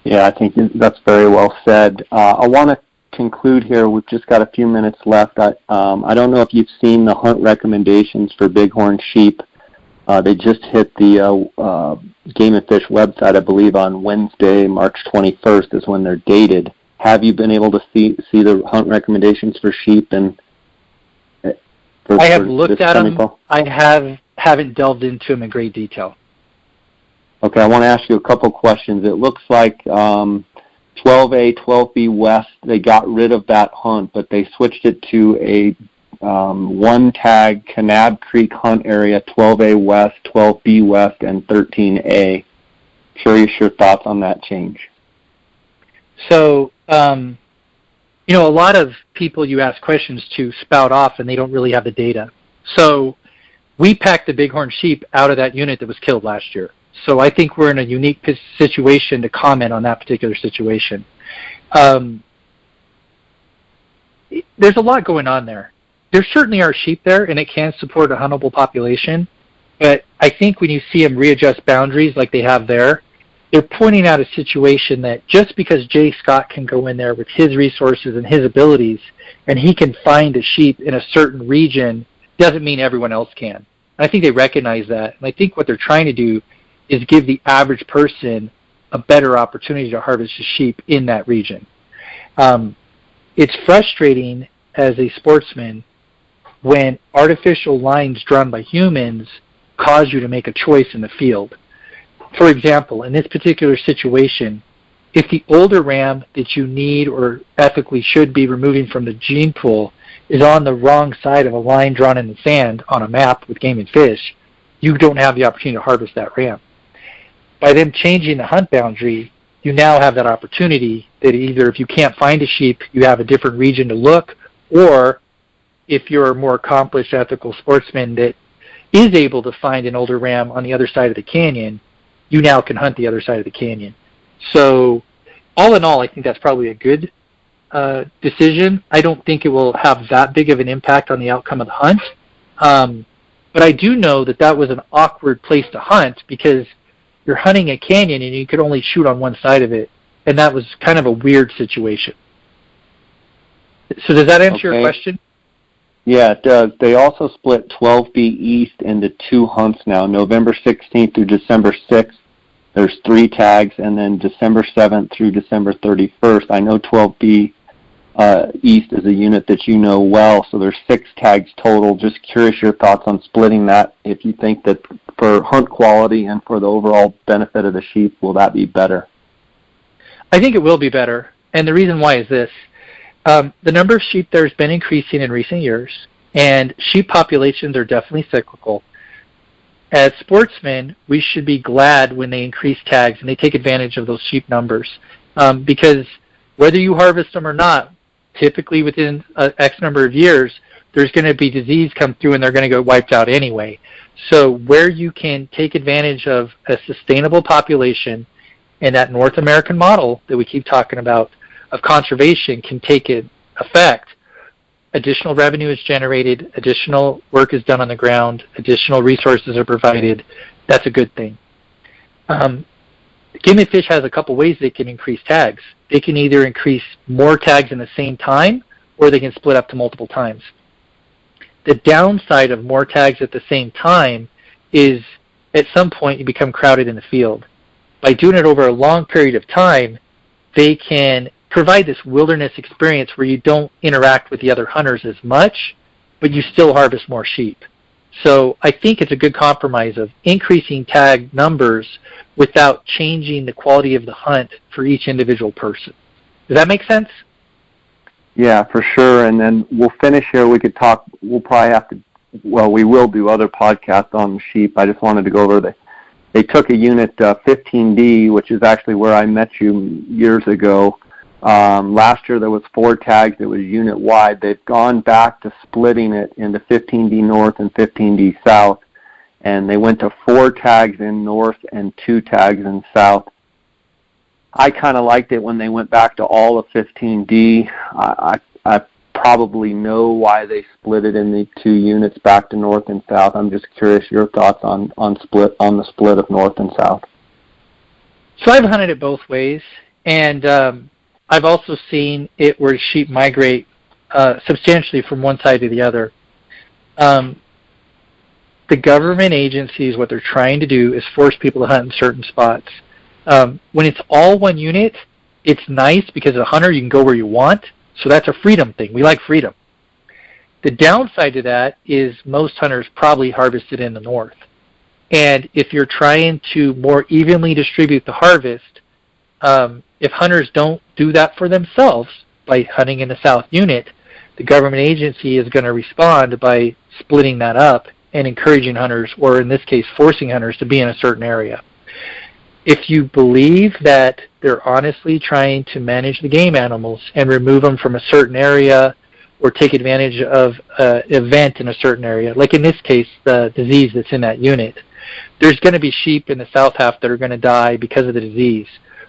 Yeah, I think that's very well said. I want to conclude here. We've just got a few minutes left. I don't know if you've seen the hunt recommendations for bighorn sheep. They just hit the Game and Fish website, I believe, on Wednesday, March 21st is when they're dated. Have you been able to see the hunt recommendations for sheep? And I have looked at them. I haven't delved into them in great detail. Okay, I want to ask you a couple questions. It looks like 12A, 12B West, they got rid of that hunt, but they switched it to a one-tag Kanab Creek hunt area, 12A West, 12B West, and 13A. Curious your thoughts on that change. So, a lot of people you ask questions to spout off, and they don't really have the data. So we packed the bighorn sheep out of that unit that was killed last year. So I think we're in a unique situation to comment on that particular situation. There's a lot going on there. There certainly are sheep there, and it can support a huntable population. But I think when you see them readjust boundaries like they have there, they're pointing out a situation that just because Jay Scott can go in there with his resources and his abilities, and he can find a sheep in a certain region, doesn't mean everyone else can. I think they recognize that. And I think what they're trying to do is give the average person a better opportunity to harvest a sheep in that region. It's frustrating as a sportsman when artificial lines drawn by humans cause you to make a choice in the field. For example, in this particular situation, if the older ram that you need or ethically should be removing from the gene pool is on the wrong side of a line drawn in the sand on a map with game and fish, you don't have the opportunity to harvest that ram. By them changing the hunt boundary, you now have that opportunity that either if you can't find a sheep, you have a different region to look, or if you're a more accomplished ethical sportsman that is able to find an older ram on the other side of the canyon, you now can hunt the other side of the canyon. So all in all, I think that's probably a good decision. I don't think it will have that big of an impact on the outcome of the hunt. But I do know that that was an awkward place to hunt because you're hunting a canyon and you could only shoot on one side of it. And that was kind of a weird situation. So does that answer your question? Yeah, it does. They also split 12B East into two hunts now, November 16th through December 6th. There's 3 tags, and then December 7th through December 31st. I know 12B East is a unit that you know well, so there's 6 tags total. Just curious your thoughts on splitting that, if you think that for hunt quality and for the overall benefit of the sheep, will that be better? I think it will be better, and the reason why is this. The number of sheep there has been increasing in recent years, and sheep populations are definitely cyclical. As sportsmen, we should be glad when they increase tags and they take advantage of those sheep numbers, because whether you harvest them or not, typically within X number of years, there's going to be disease come through and they're going to get wiped out anyway. So where you can take advantage of a sustainable population and that North American model that we keep talking about of conservation can take effect, additional revenue is generated, additional work is done on the ground, additional resources are provided. That's a good thing. Game and Fish has a couple ways they can increase tags. They can either increase more tags in the same time, or they can split up to multiple times. The downside of more tags at the same time is at some point you become crowded in the field. By doing it over a long period of time, they can provide this wilderness experience where you don't interact with the other hunters as much, but you still harvest more sheep. So I think it's a good compromise of increasing tag numbers without changing the quality of the hunt for each individual person. Does that make sense? Yeah, for sure. And then we'll finish here. We could talk, we'll probably have to, well, we will do other podcasts on sheep. I just wanted to go over they took a unit 15D, which is actually where I met you years ago. Last year there was 4 tags. It was unit wide. They've gone back to splitting it into 15D North and 15D South, and they went to 4 tags in North and 2 tags in South. I kind of liked it when they went back to all of 15D. I probably know why they split it in the 2 units back to North and South. I'm just curious your thoughts on the split of North and South. So I've hunted it both ways, and I've also seen it where sheep migrate substantially from one side to the other. The government agencies, what they're trying to do is force people to hunt in certain spots. When it's all one unit, it's nice because as a hunter you can go where you want, so that's a freedom thing. We like freedom. The downside to that is most hunters probably harvested in the north. And if you're trying to more evenly distribute the harvest, if hunters don't do that for themselves by hunting in the South Unit, the government agency is going to respond by splitting that up and encouraging hunters, or in this case, forcing hunters to be in a certain area. If you believe that they're honestly trying to manage the game animals and remove them from a certain area or take advantage of an event in a certain area, like in this case, the disease that's in that unit, there's going to be sheep in the south half that are going to die because of the disease.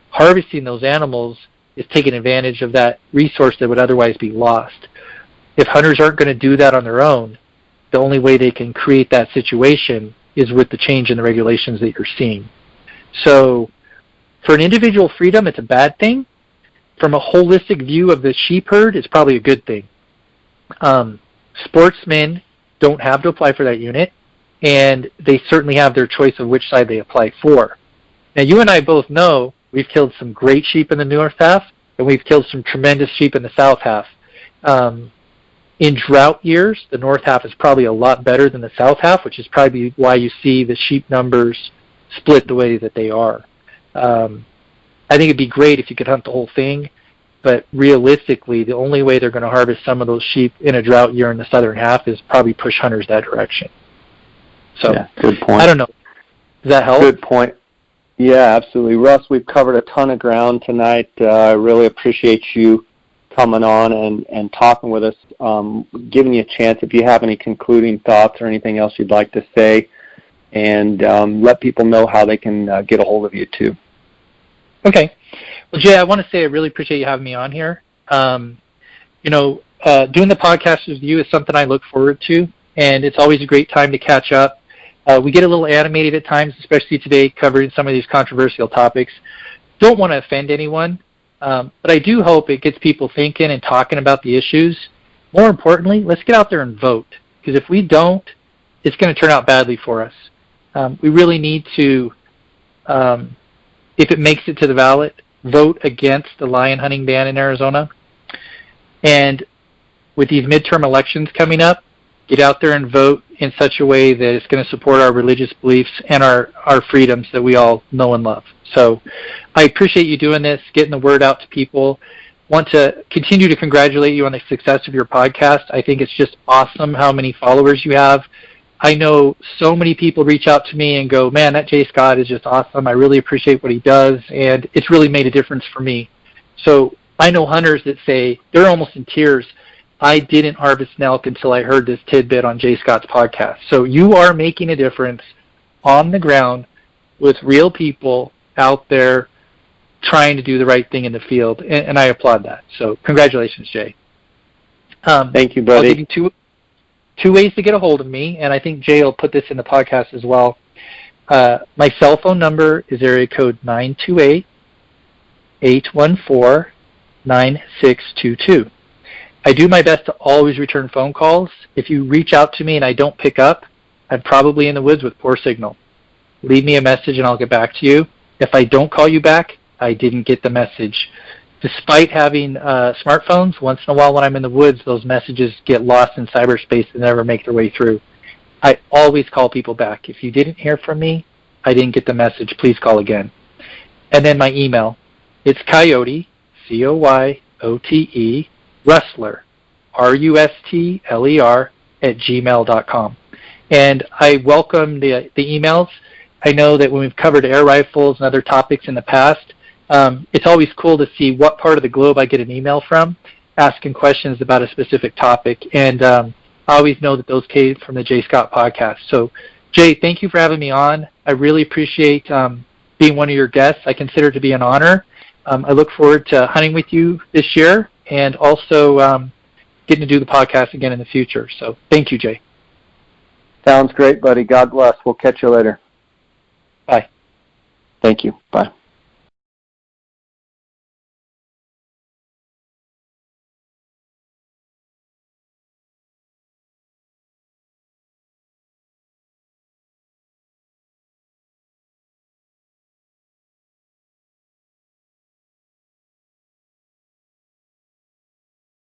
Harvesting those animals is taking advantage of that resource that would otherwise be lost. If hunters aren't going to do that on their own, the only way they can create that situation is with the change in the regulations that you're seeing. So for an individual freedom, it's a bad thing. From a holistic view of the sheep herd, it's probably a good thing. Sportsmen don't have to apply for that unit, and they certainly have their choice of which side they apply for. Now, you and I both know we've killed some great sheep in the north half, and we've killed some tremendous sheep in the south half. In drought years, the north half is probably a lot better than the south half, which is probably why you see the sheep numbers split the way that they are. I think it'd be great if you could hunt the whole thing, but realistically, the only way they're going to harvest some of those sheep in a drought year in the southern half is probably push hunters that direction. So, yeah, good point. I don't know. Does that help? Good point. Yeah, absolutely. Russ, we've covered a ton of ground tonight. I really appreciate you coming on and talking with us, giving you a chance if you have any concluding thoughts or anything else you'd like to say, and let people know how they can get a hold of you too. Okay. Well, Jay, I want to say I really appreciate you having me on here. Doing the podcast with you is something I look forward to, and it's always a great time to catch up. We get a little animated at times, especially today, covering some of these controversial topics. Don't want to offend anyone, but I do hope it gets people thinking and talking about the issues. More importantly, let's get out there and vote, because if we don't, it's going to turn out badly for us. We really need to, if it makes it to the ballot, vote against the lion hunting ban in Arizona. And with these midterm elections coming up, get out there and vote in such a way that it's going to support our religious beliefs and our freedoms that we all know and love. So I appreciate you doing this, getting the word out to people. Want to continue to congratulate you on the success of your podcast. I think it's just awesome how many followers you have. I know so many people reach out to me and go, man, that Jay Scott is just awesome. I really appreciate what he does, and it's really made a difference for me. So I know hunters that say they're almost in tears. I didn't harvest an elk until I heard this tidbit on Jay Scott's podcast. So you are making a difference on the ground with real people out there trying to do the right thing in the field, and I applaud that. So congratulations, Jay. Thank you, buddy. I'll give you two ways to get a hold of me, and I think Jay will put this in the podcast as well. My cell phone number is area code 928-814-9622. I do my best to always return phone calls. If you reach out to me and I don't pick up, I'm probably in the woods with poor signal. Leave me a message and I'll get back to you. If I don't call you back, I didn't get the message. Despite having smartphones, once in a while when I'm in the woods, those messages get lost in cyberspace and never make their way through. I always call people back. If you didn't hear from me, I didn't get the message. Please call again. And then my email. It's Coyote, C-O-Y-O-T-E, Rustler, R-U-S-T-L-E-R, @gmail.com. And I welcome the emails. I know that when we've covered air rifles and other topics in the past, it's always cool to see what part of the globe I get an email from asking questions about a specific topic. And I always know that those came from the Jay Scott podcast. So, Jay, thank you for having me on. I really appreciate being one of your guests. I consider it to be an honor. I look forward to hunting with you this year and also getting to do the podcast again in the future. So thank you, Jay. Sounds great, buddy. God bless. We'll catch you later. Bye. Thank you. Bye.